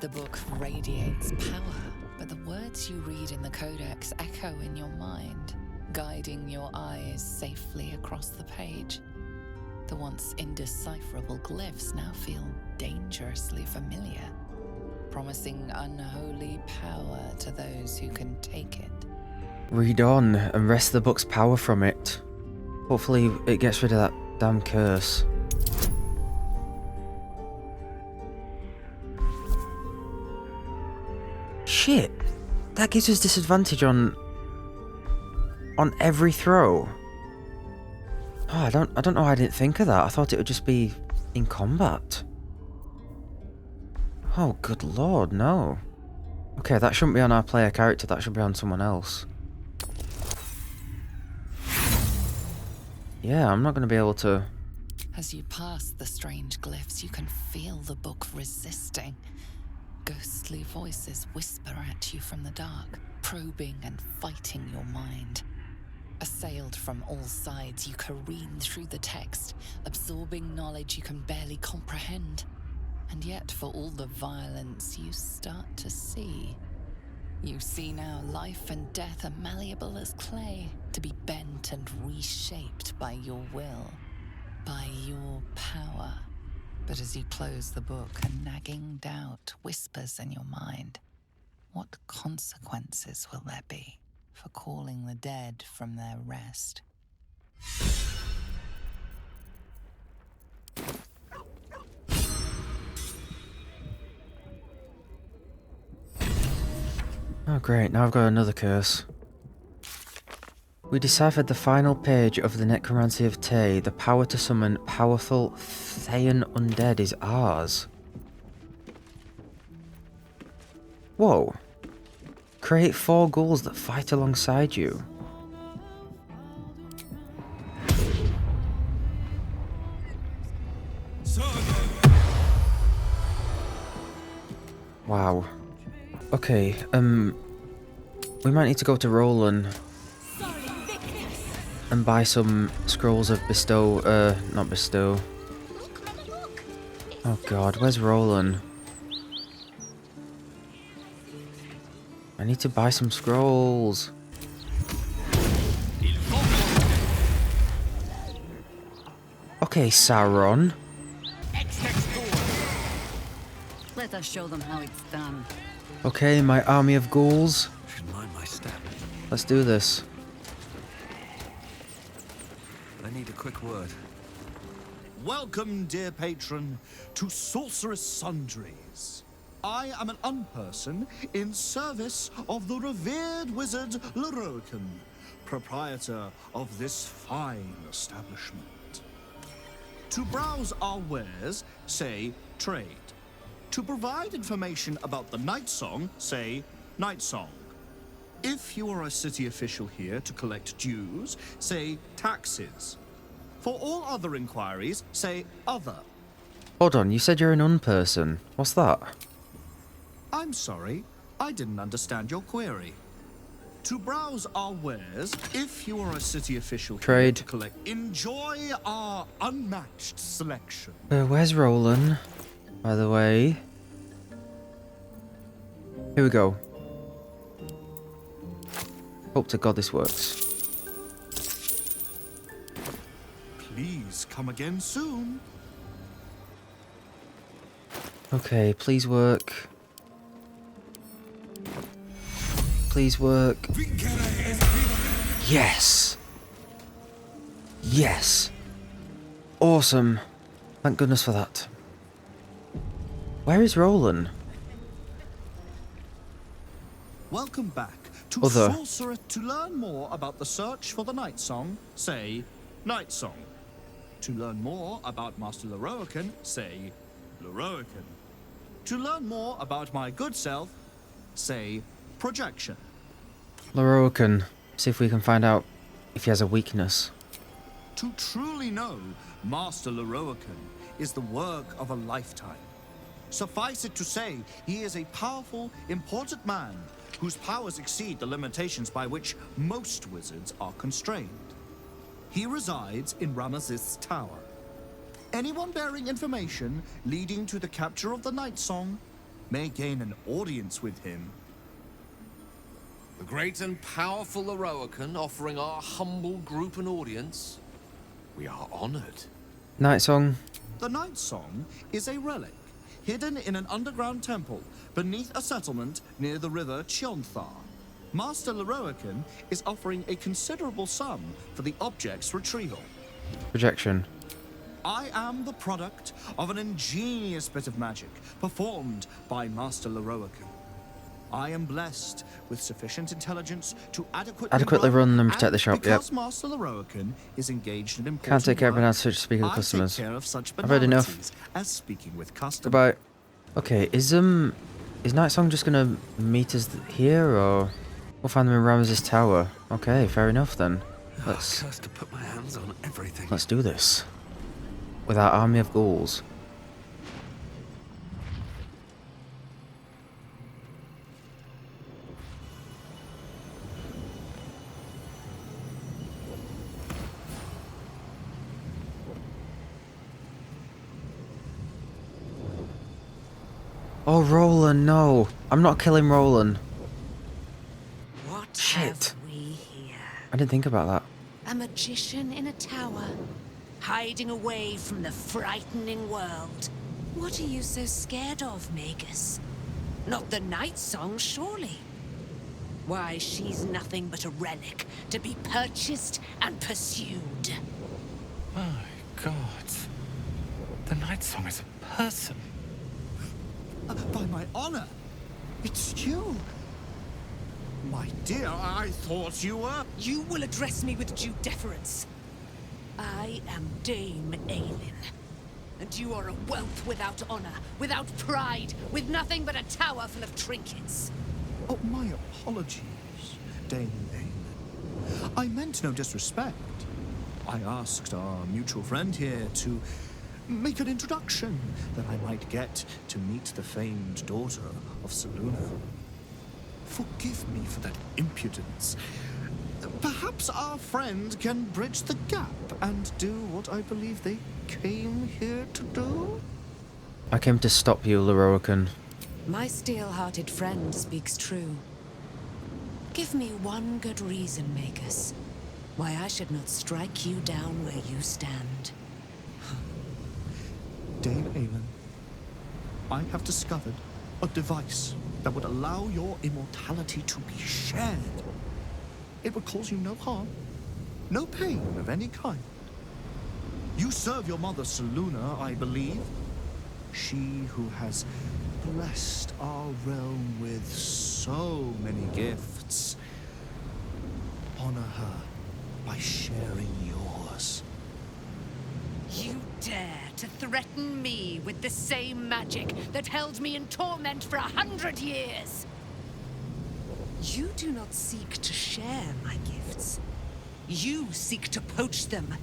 The book radiates power, but the words you read in the codex echo in your mind, guiding your eyes safely across the page. The once indecipherable glyphs now feel dangerously familiar, promising unholy power to those who can take it. Read on and wrest the book's power from it. Hopefully it gets rid of that damn curse. Shit! That gives us disadvantage on every throw. Oh, I don't know why I didn't think of that. I thought it would just be in combat. Oh, good lord, no. Okay, that shouldn't be on our player character, that should be on someone else. Yeah, I'm not going to be able to... As you pass the strange glyphs, you can feel the book resisting. Ghostly voices whisper at you from the dark, probing and fighting your mind. Assailed from all sides, you careen through the text, absorbing knowledge you can barely comprehend. And yet, for all the violence, you start to see You see now life and death are malleable as clay, to be bent and reshaped by your will, by your power. But as you close the book, a nagging doubt whispers in your mind. What consequences will there be for calling the dead from their rest? Oh great, now I've got another curse. We deciphered the final page of the Necromancy of Tay. The power to summon powerful Thayan undead is ours. Whoa. Create 4 ghouls that fight alongside you. Wow. Okay, we might need to go to Roland and buy some scrolls of not bestow. Oh god, where's Roland? I need to buy some scrolls. Okay, Sauron. Let us show them how it's done. Okay, my army of ghouls. Should mind my step. Let's do this. I need a quick word. Welcome, dear patron, to Sorcerous Sundries. I am an unperson in service of the revered wizard Lorroakan, proprietor of this fine establishment. To browse our wares, say trade. To provide information about the Night Song, say Night Song. If you are a city official here to collect dues, say taxes. For all other inquiries, say other. Hold on, you said you're an unperson. What's that? I'm sorry, I didn't understand your query. To browse our wares, if you are a city official here Trade. to collect, enjoy our unmatched selection. Where's Roland? By the way. Here we go. Hope to God this works. Please come again soon. Okay, please work. Please work. Yes! Yes! Awesome. Thank goodness for that. Where is Roland? Welcome back to Other. Sorcerer. To learn more about the search for the Night Song, say Night Song. To learn more about Master Lorroakan, say Lorroakan. To learn more about my good self, say Projection. Lorroakan. See if we can find out if he has a weakness. To truly know Master Lorroakan is the work of a lifetime. Suffice it to say, he is a powerful, important man whose powers exceed the limitations by which most wizards are constrained. He resides in Ramesses Tower. Anyone bearing information leading to the capture of the Night Song may gain an audience with him. The great and powerful Lorroakan offering our humble group an audience. We are honored. Night Song. The Night Song is a relic hidden in an underground temple beneath a settlement near the river Chionthar. Master Lorroakan is offering a considerable sum for the object's retrieval. Projection. I am the product of an ingenious bit of magic performed by Master Lorroakan. I am blessed with sufficient intelligence to adequately run and protect the shop. Yep. Because Master Lorroakan is engaged in important Can't take care of work, banalities such as speaking with I customers. take care of such I've heard enough. banalities as speaking with customers. Goodbye. Okay, is Night Song just gonna meet us here, or we'll find them in Ramesses Tower? Okay, fair enough then. Let's Cursed to put my hands on everything. let's do this with our army of ghouls. Oh, Roland, no. I'm not killing Roland. didn't think about that. A magician in a tower, hiding away from the frightening world. What are you so scared of, Magus? Not the night song, surely? Why, she's nothing but a relic to be purchased and pursued. My God. The night song is a person. By my honor, it's you. My dear, I thought you were... You will address me with due deference. I am Dame Aelin. And you are a whelp without honor, without pride, with nothing but a tower full of trinkets. Oh, my apologies, Dame Aelin. I meant no disrespect. I asked our mutual friend here to make an introduction that I might get to meet the famed daughter of Selûne. Forgive me for that impudence. Perhaps our friend can bridge the gap and do what I believe they came here to do? I came to stop you, Lorroakan. My steel-hearted friend speaks true. Give me one good reason, Magus, why I should not strike you down where you stand. Dame Aelin, I have discovered a device that would allow your immortality to be shared. It would cause you no harm, no pain of any kind. You serve your mother Selûne, I believe. She who has blessed our realm with so many gifts. Honor her by sharing yours. You dare to threaten me with the same magic that held me in torment for 100 years? You do not seek to share my gifts. You seek to poach them.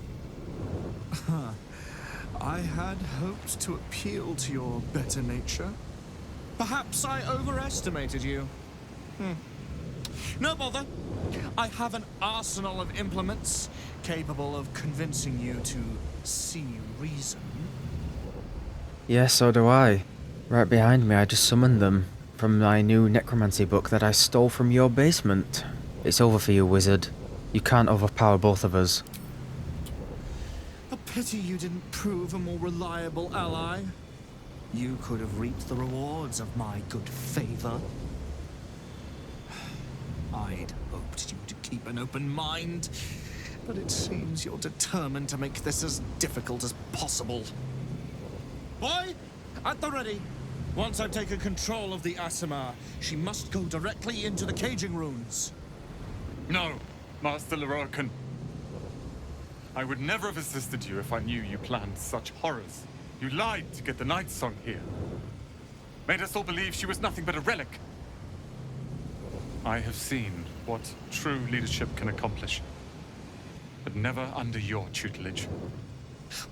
I had hoped to appeal to your better nature. Perhaps I overestimated you. No bother. I have an arsenal of implements capable of convincing you to see reason. Yeah, so do I. Right behind me, I just summoned them from my new necromancy book that I stole from your basement. It's over for you, wizard. You can't overpower both of us. A pity you didn't prove a more reliable ally. You could have reaped the rewards of my good favor. I'd hoped you to keep an open mind, but it seems you're determined to make this as difficult as possible. Boy, at the ready. Once I've taken control of the Aasimar, she must go directly into the caging runes. No, Master Lorroakan. I would never have assisted you if I knew you planned such horrors. You lied to get the Night Song here. Made us all believe she was nothing but a relic. I have seen what true leadership can accomplish, but never under your tutelage.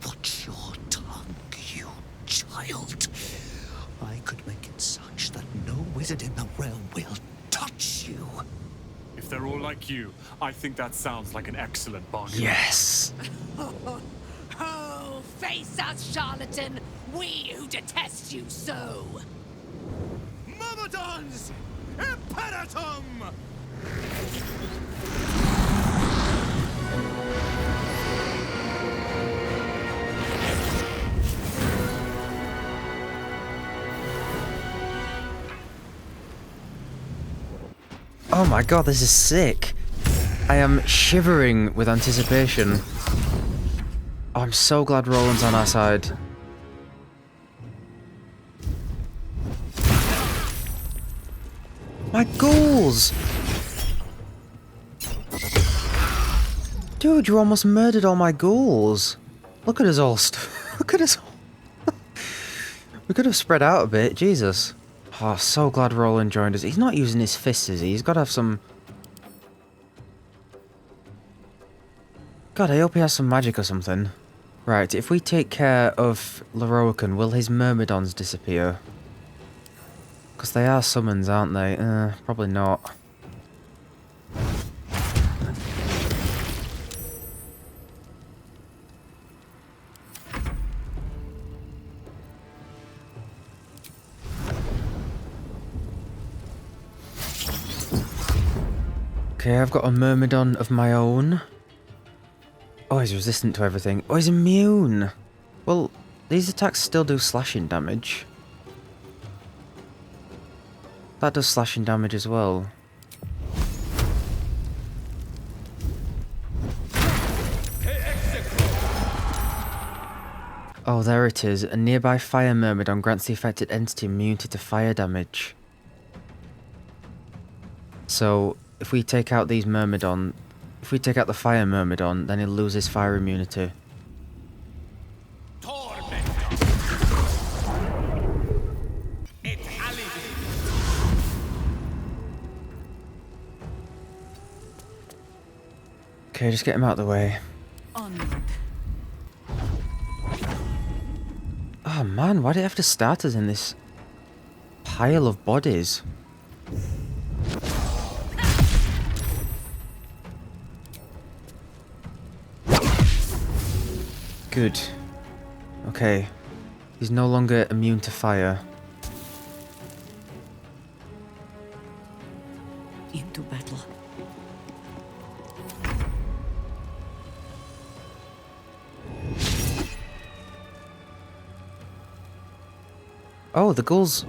Watch your tongue, you child. I could make it such that no wizard in the realm will touch you. If they're all like you, I think that sounds like an excellent bargain. Yes! Oh, face us, charlatan! We who detest you so! Myrmidons! Imperatum! Oh my god, this is sick. I am shivering with anticipation. Oh, I'm so glad Roland's on our side. My ghouls! Dude, you almost murdered all my ghouls. Look at us all. Look at us all. We could have spread out a bit, Jesus. Oh, so glad Roland joined us. He's not using his fists, is he? He's got to have some... God, I hope he has some magic or something. Right, if we take care of Lorroakan, will his Myrmidons disappear? Because they are summons, aren't they? Probably not. Okay, I've got a Myrmidon of my own. Oh, he's resistant to everything. Oh, he's immune! Well, these attacks still do slashing damage. That does slashing damage as well. Oh, there it is. A nearby fire Myrmidon grants the affected entity immunity to fire damage. So, if we take out these Myrmidon... If we take out the fire Myrmidon, then he'll lose his fire immunity. Okay, just get him out of the way. Oh man, why did it have to start us in this pile of bodies? Good. Okay. He's no longer immune to fire. Into battle. Oh, the ghouls.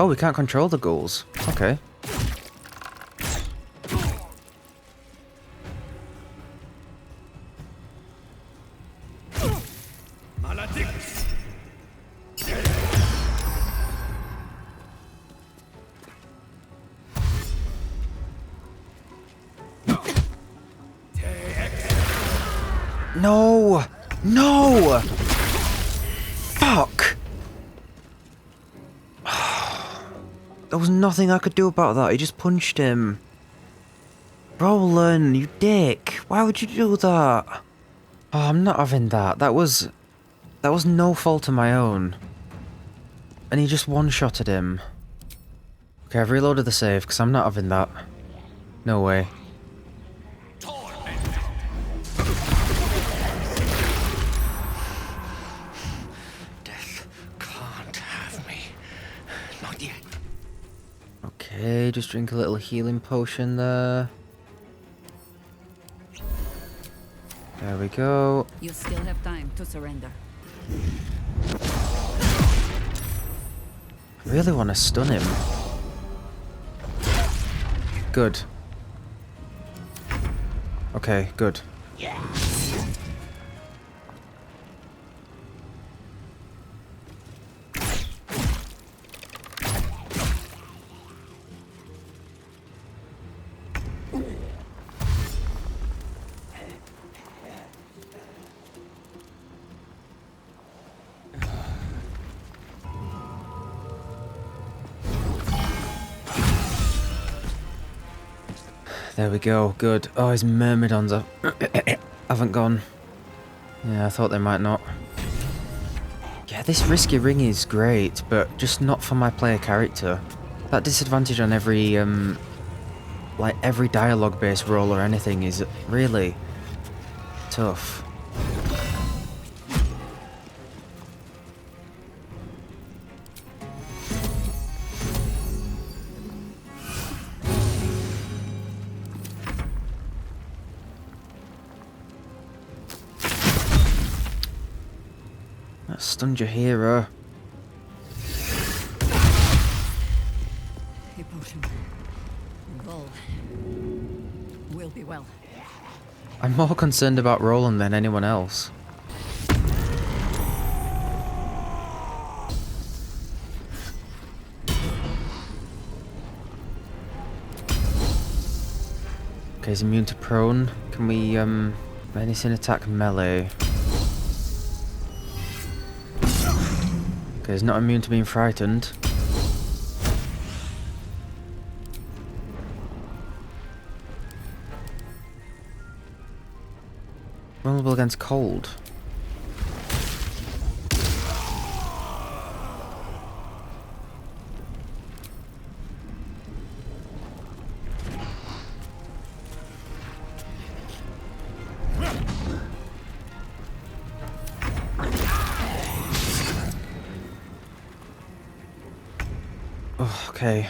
Oh, we can't control the ghouls. Okay. No! No! Fuck! There was nothing I could do about that. He just punched him. Roland, you dick. Why would you do that? Oh, I'm not having that. That was no fault of my own. And he just one-shotted him. Okay, I've reloaded the save because I'm not having that. No way. Okay, just drink a little healing potion there. There we go. You still have time to surrender. I really want to stun him. Good. Okay, good. There we go, good. Oh, his Myrmidons haven't gone. Yeah, I thought they might not. Yeah, this risky ring is great, but just not for my player character. That disadvantage on every, like every dialogue-based roll or anything is really tough. That stunned your hero. A potion. All will be well. I'm more concerned about Roland than anyone else. Okay, he's immune to prone. Can we, medicine attack melee? Okay, he's not immune to being frightened. Vulnerable against cold. Oh, okay.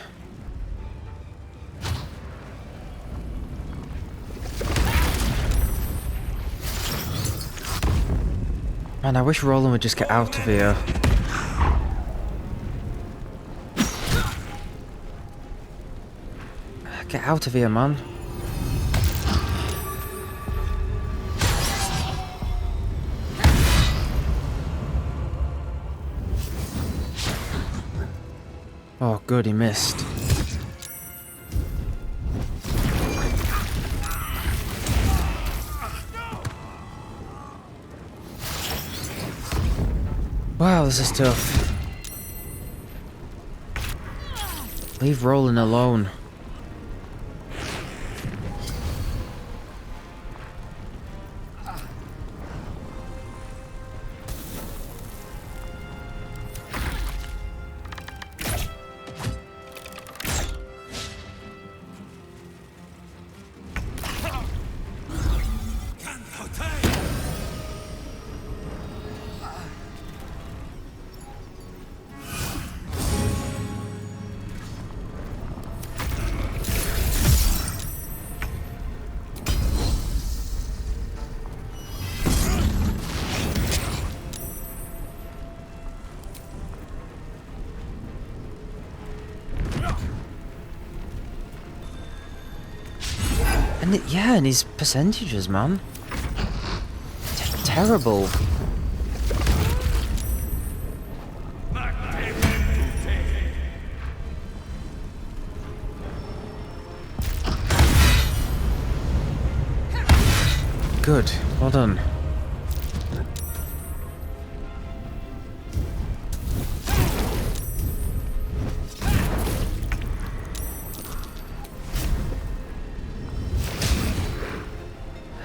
Man, I wish Roland would just get out of here. Get out of here, man. Oh, good, he missed. Wow, this is tough. Leave Roland alone. Yeah, and his percentages, man. Terrible. Good. Well done.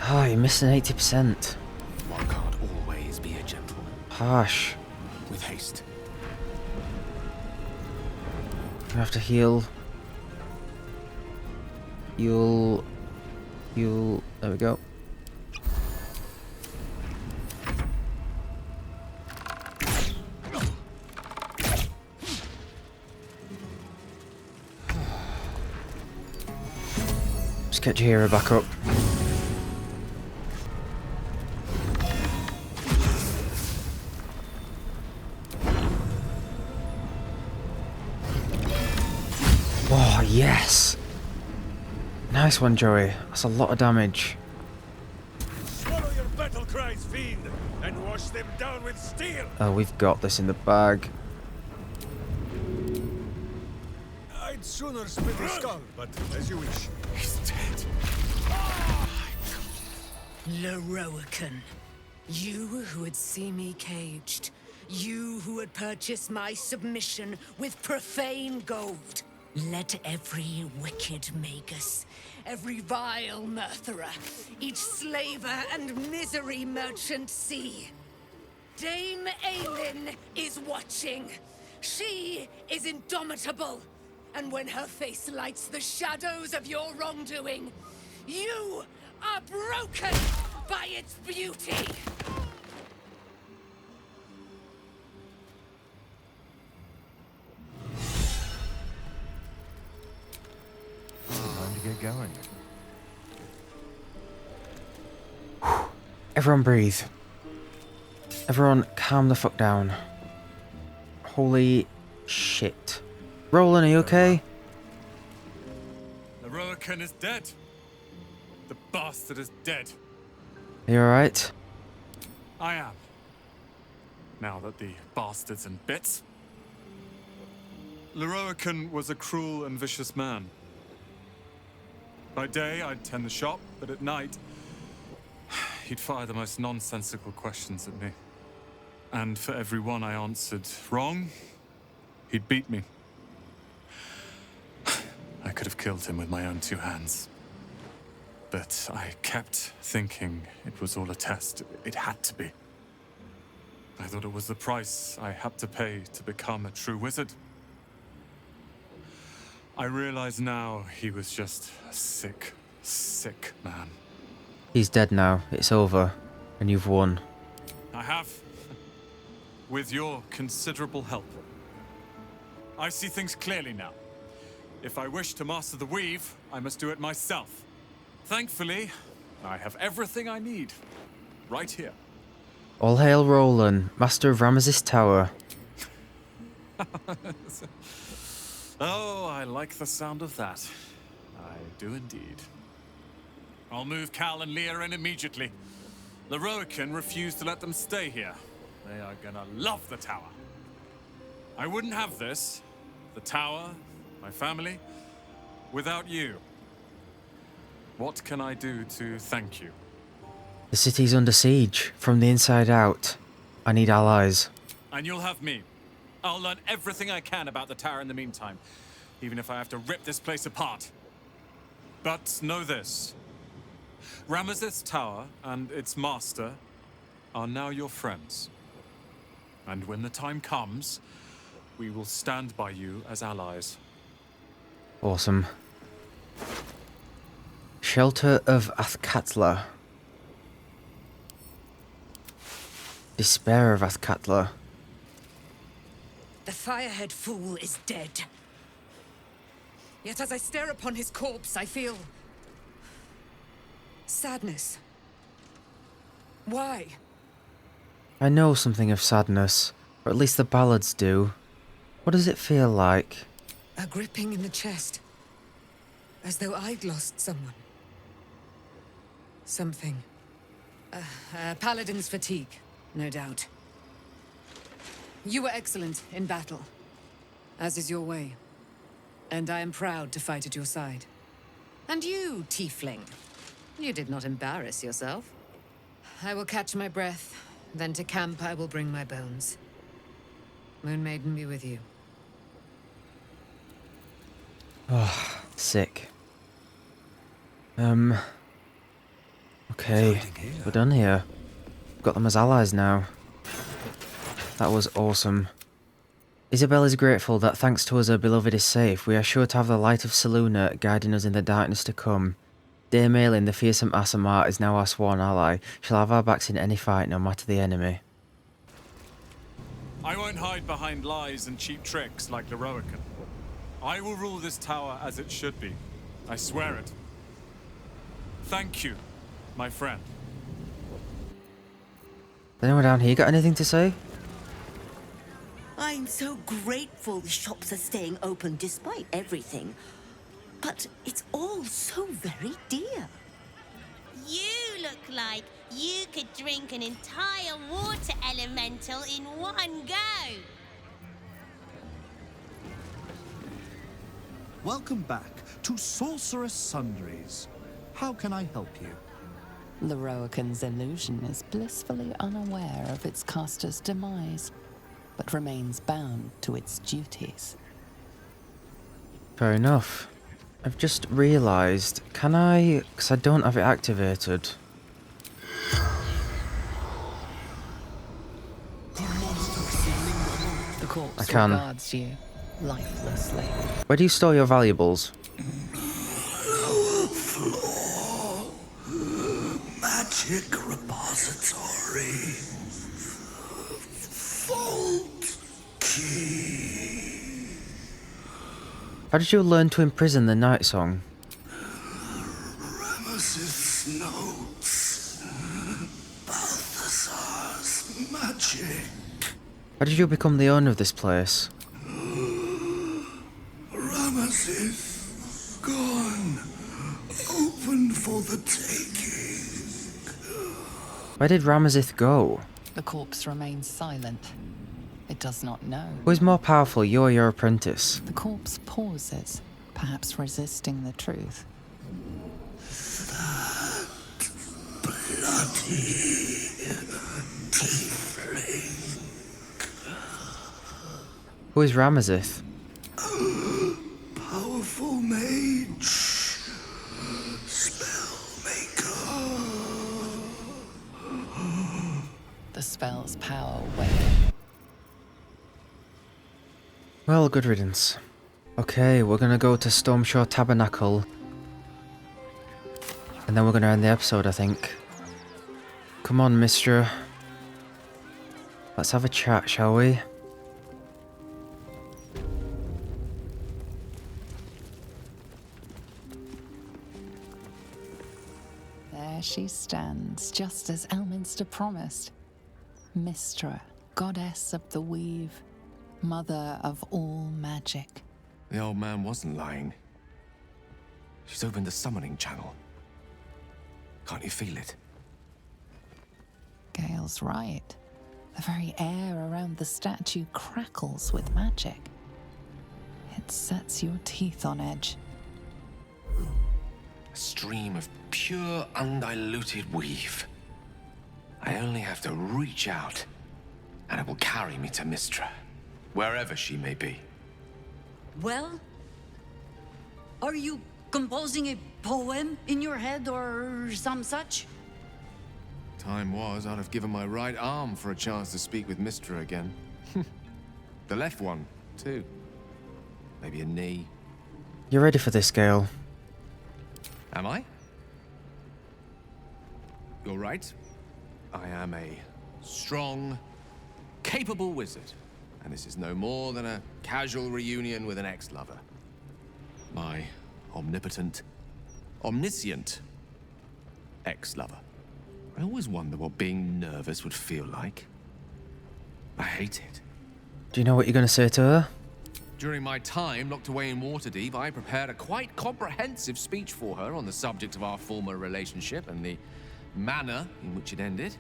Oh, you're missing 80%. One can't always be a gentleman. Harsh. With haste. I have to heal. You'll... There we go. Just get your hero back up. Oh, yes! Nice one, Joey. That's a lot of damage. Swallow your battle cries, fiend, and wash them down with steel. Oh, we've got this in the bag. I'd sooner split his skull, but as you wish. He's dead. Lorroakan, you who would see me caged, you who would purchase my submission with profane gold. Let every wicked magus, every vile murtherer, each slaver and misery merchant see. Dame Aelin is watching. She is indomitable. And when her face lights the shadows of your wrongdoing, you are broken by its beauty. Time to get going. Everyone breathe. Everyone calm the fuck down. Holy shit. Roland, are you okay? Lorroakan is dead. The bastard is dead. Are you alright? I am. Now that the bastard's in bits. Lorroakan was a cruel and vicious man. By day, I'd tend the shop, but at night, he'd fire the most nonsensical questions at me. And for every one I answered wrong, he'd beat me. I could have killed him with my own two hands. But I kept thinking it was all a test. It had to be. I thought it was the price I had to pay to become a true wizard. I realize now he was just a sick, sick man. He's dead now. It's over. And you've won. I have. With your considerable help. I see things clearly now. If I wish to master the weave, I must do it myself. Thankfully, I have everything I need. Right here. All hail Roland, master of Ramesses Tower. Oh, I like the sound of that. I do indeed. I'll move Cal and Leah in immediately. Lorroakan refused to let them stay here. They are gonna love the tower. I wouldn't have this, the tower, my family, without you. What can I do to thank you? The city's under siege, from the inside out. I need allies. And you'll have me. I'll learn everything I can about the tower in the meantime, even if I have to rip this place apart. But know this. Ramesses Tower and its master are now your friends. And when the time comes, we will stand by you as allies. Awesome. Shelter of Athkatla. Despair of Athkatla. The firehead fool is dead. Yet as I stare upon his corpse, I feel sadness. Why? I know something of sadness, or at least the ballads do. What does it feel like? A gripping in the chest. As though I'd lost someone. Something. Paladin's fatigue, no doubt. You were excellent in battle, as is your way. And I am proud to fight at your side. And you, tiefling, you did not embarrass yourself. I will catch my breath, then to camp I will bring my bones. Moon Maiden be with you. Oh, sick. Okay, we're done here. Got them as allies now. That was awesome. Isabel is grateful that thanks to us her beloved is safe. We are sure to have the light of Selûne guiding us in the darkness to come. Dear Malin, the fearsome Aasimar, is now our sworn ally. She'll have our backs in any fight, no matter the enemy. I won't hide behind lies and cheap tricks like Lorroakan. I will rule this tower as it should be. I swear it. Thank you, my friend. Anyone down here got anything to say? I'm so grateful the shops are staying open despite everything. But it's all so very dear. You look like you could drink an entire water elemental in one go. Welcome back to Sorcerous Sundries. How can I help you? Lorroakan's illusion is blissfully unaware of its caster's demise, but remains bound to its duties. Fair enough. I've just realised, can I... because I don't have it activated. The corpse I can. regards you lifelessly. Where do you store your valuables? Lower floor. Magic repository. Vault key. How did you learn to imprison the night song? Ramesses notes. Balthazar's magic. How did you become the owner of this place? Ramesses gone. Open for the taking. Where did Ramesses go? The corpse remains silent. It does not know. Who is more powerful, you or your apprentice? The corpse pauses, perhaps resisting the truth. That bloody tiefling. Who is Ramesses? Powerful mage. Spellmaker. The spell's power wanes. Well, good riddance. Okay, we're gonna go to Stormshore Tabernacle. And then we're gonna end the episode, I think. Come on, Mystra. Let's have a chat, shall we? There she stands, just as Elminster promised. Mystra, goddess of the weave, mother of all magic. The old man wasn't lying. She's opened the summoning channel. Can't you feel it? Gale's right. The very air around the statue crackles with magic. It sets your teeth on edge. A stream of pure, undiluted weave. I only have to reach out, and it will carry me to Mystra, wherever she may be. Well? Are you composing a poem in your head or some such? Time was, I'd have given my right arm for a chance to speak with Mystra again. The left one, too. Maybe a knee. You ready for this, Gale? Am I? You're right. I am a strong, capable wizard. And this is no more than a casual reunion with an ex-lover. My omnipotent, omniscient ex-lover. I always wonder what being nervous would feel like. I hate it. Do you know what you're going to say to her? During my time locked away in Waterdeep, I prepared a quite comprehensive speech for her on the subject of our former relationship and the manner in which it ended.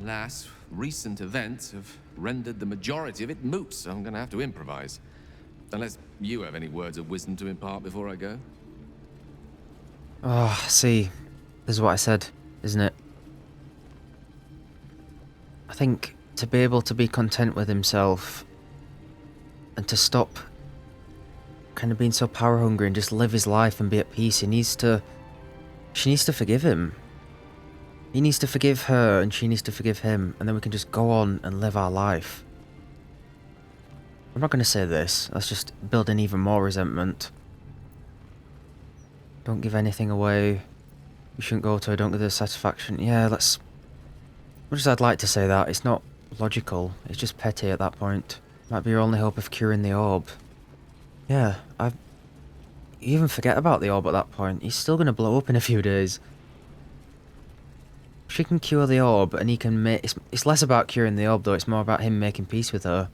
Alas, recent events have rendered the majority of it moot, so I'm going to have to improvise. Unless you have any words of wisdom to impart before I go. Oh, see. This is what I said, isn't it? I think to be able to be content with himself and to stop kind of being so power hungry and just live his life and be at peace, she needs to forgive him. He needs to forgive her and she needs to forgive him, and then we can just go on and live our life. I'm not going to say this, that's just building even more resentment. Don't give anything away. You shouldn't go to her, don't give her satisfaction. Yeah, let's... Much as I'd like to say that, it's not logical. It's just petty at that point. Might be your only hope of curing the orb. Yeah, you even forget about the orb at that point. He's still going to blow up in a few days. She can cure the orb and he can make... It's less about curing the orb though, it's more about him making peace with her.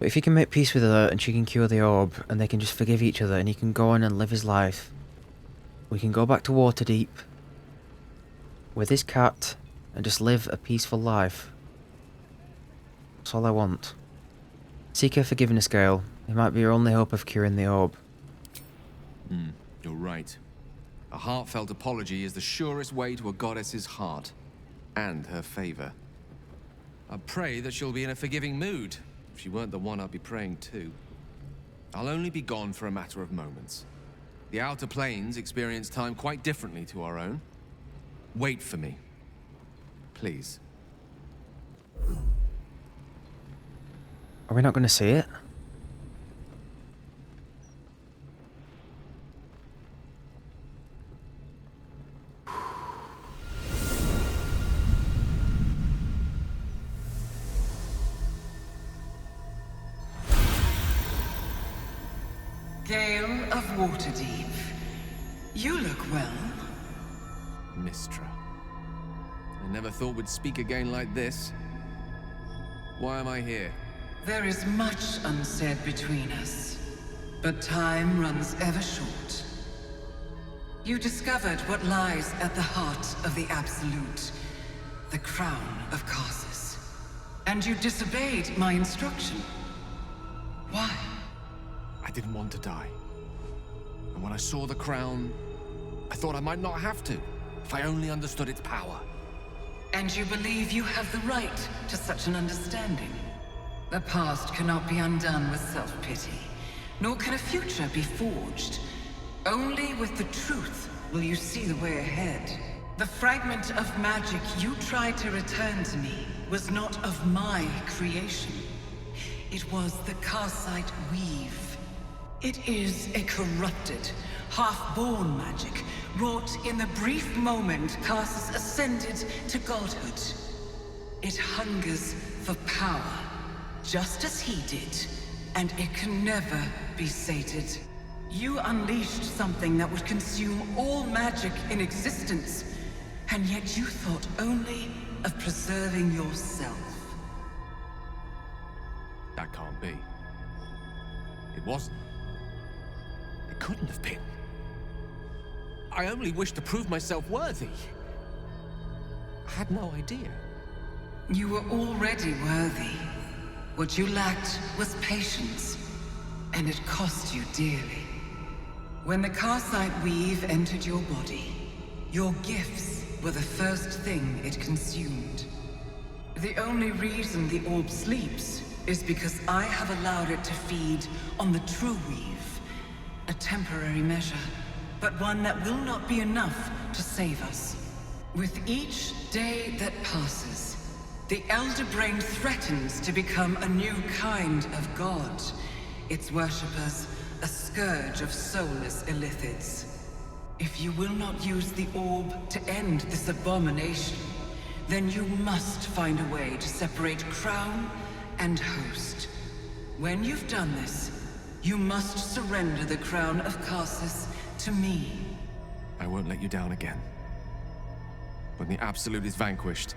But if he can make peace with her and she can cure the orb and they can just forgive each other and he can go on and live his life, we can go back to Waterdeep with his cat and just live a peaceful life. That's all I want. Seek her forgiveness, Gale. It might be your only hope of curing the orb. You're right. A heartfelt apology is the surest way to a goddess's heart and her favor. I pray that she'll be in a forgiving mood. If she weren't the one I'd be praying to. I'll only be gone for a matter of moments. The Outer Planes experience time quite differently to our own. Wait for me. Please. Are we not going to see it? Gale of Waterdeep, you look well. Mystra. I never thought we'd speak again like this. Why am I here? There is much unsaid between us, but time runs ever short. You discovered what lies at the heart of the Absolute, the crown of Karsus. And you disobeyed my instruction. Why? I didn't want to die. And when I saw the crown, I thought I might not have to, if I only understood its power. And you believe you have the right to such an understanding? The past cannot be undone with self-pity, nor can a future be forged. Only with the truth will you see the way ahead. The fragment of magic you tried to return to me was not of my creation. It was the Karsite weave. It is a corrupted, half-born magic, wrought in the brief moment Karsus ascended to godhood. It hungers for power, just as he did, and it can never be sated. You unleashed something that would consume all magic in existence, and yet you thought only of preserving yourself. That can't be. It wasn't. It couldn't have been. I only wished to prove myself worthy. I had no idea. You were already worthy. What you lacked was patience, and it cost you dearly. When the Karsite weave entered your body, your gifts were the first thing it consumed. The only reason the orb sleeps is because I have allowed it to feed on the true weave. A temporary measure, but one that will not be enough to save us. With each day that passes, the Elder Brain threatens to become a new kind of god. Its worshippers, a scourge of soulless illithids. If you will not use the orb to end this abomination, then you must find a way to separate crown and host. When you've done this, you must surrender the crown of Karsus to me. I won't let you down again. When the Absolute is vanquished,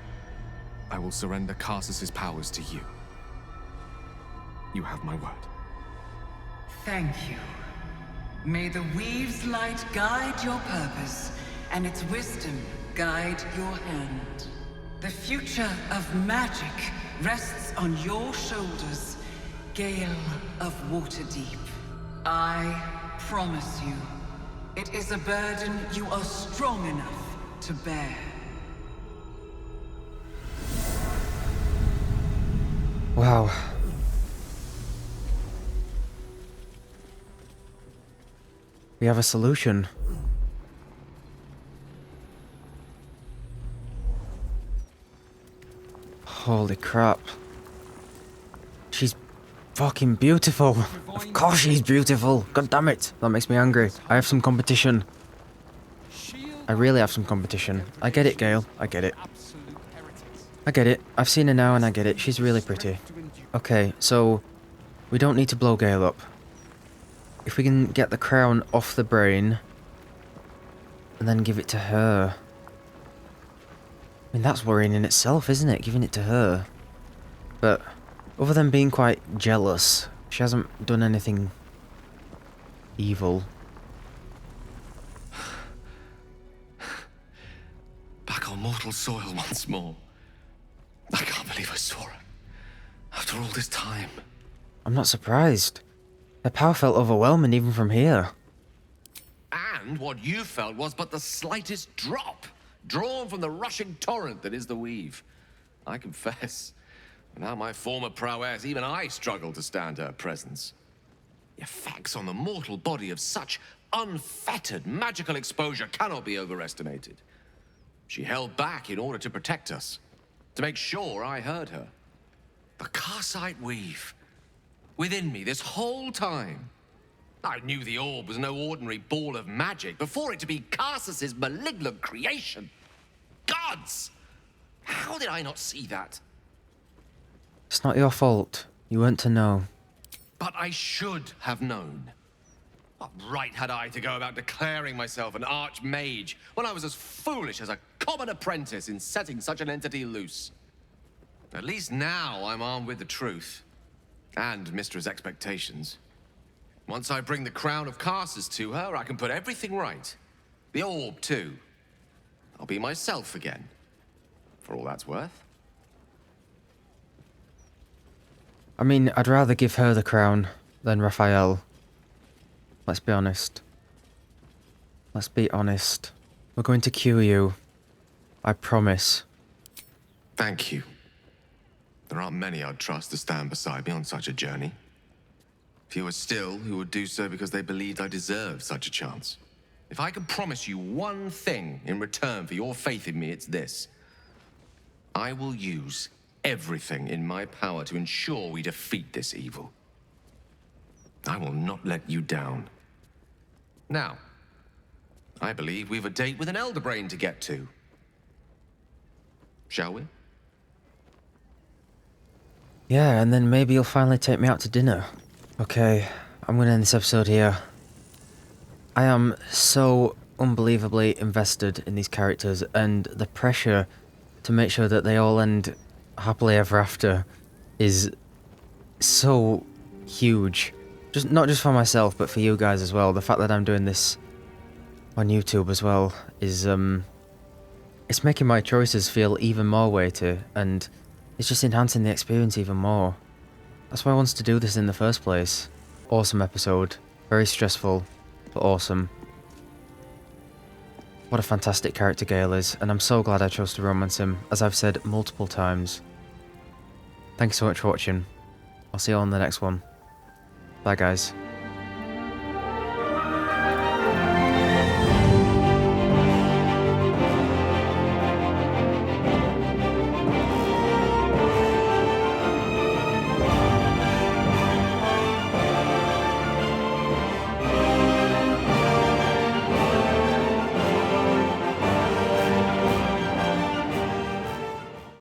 I will surrender Karsus's powers to you. You have my word. Thank you. May the Weave's light guide your purpose, and its wisdom guide your hand. The future of magic rests on your shoulders, Gale of Waterdeep. I promise you, it is a burden you are strong enough to bear. Wow. We have a solution. Holy crap. She's fucking beautiful. Of course she's beautiful. God damn it. That makes me angry. I have some competition. I really have some competition. I get it, Gale. I get it. I get it. I've seen her now and I get it. She's really pretty. Okay, so we don't need to blow Gale up. If we can get the crown off the brain and then give it to her. I mean, that's worrying in itself, isn't it? Giving it to her. But other than being quite jealous, she hasn't done anything evil. Back on mortal soil once more. I can't believe I saw her. After all this time. I'm not surprised. Her power felt overwhelming even from here. And what you felt was but the slightest drop, drawn from the rushing torrent that is the weave. I confess, without my former prowess, even I struggle to stand her presence. The effects on the mortal body of such unfettered magical exposure cannot be overestimated. She held back in order to protect us, to make sure I heard her. The Karsite weave, within me this whole time. I knew the orb was no ordinary ball of magic before it to be Karsus's malignant creation. Gods! How did I not see that? It's not your fault. You weren't to know. But I should have known. What right had I to go about declaring myself an archmage when I was as foolish as a common apprentice in setting such an entity loose? At least now I'm armed with the truth. And Mystra's expectations. Once I bring the crown of Karsus to her, I can put everything right. The orb, too. I'll be myself again. For all that's worth. I mean, I'd rather give her the crown than Raphael. Let's be honest. Let's be honest. We're going to cure you. I promise. Thank you. There aren't many I'd trust to stand beside me on such a journey. Fewer still who would do so because they believed I deserved such a chance. If I can promise you one thing in return for your faith in me, it's this. I will use everything in my power to ensure we defeat this evil. I will not let you down. Now, I believe we've a date with an Elder Brain to get to. Shall we? Yeah, and then maybe you'll finally take me out to dinner. Okay, I'm gonna end this episode here. I am so unbelievably invested in these characters, and the pressure to make sure that they all end happily ever after is so huge. Just not just for myself, but for you guys as well. The fact that I'm doing this on YouTube as well is it's making my choices feel even more weighty, and it's just enhancing the experience even more. That's why I wanted to do this in the first place. Awesome episode. Very stressful, but awesome. What a fantastic character Gale is, and I'm so glad I chose to romance him, as I've said multiple times. Thank you so much for watching. I'll see you all on the next one. Bye guys.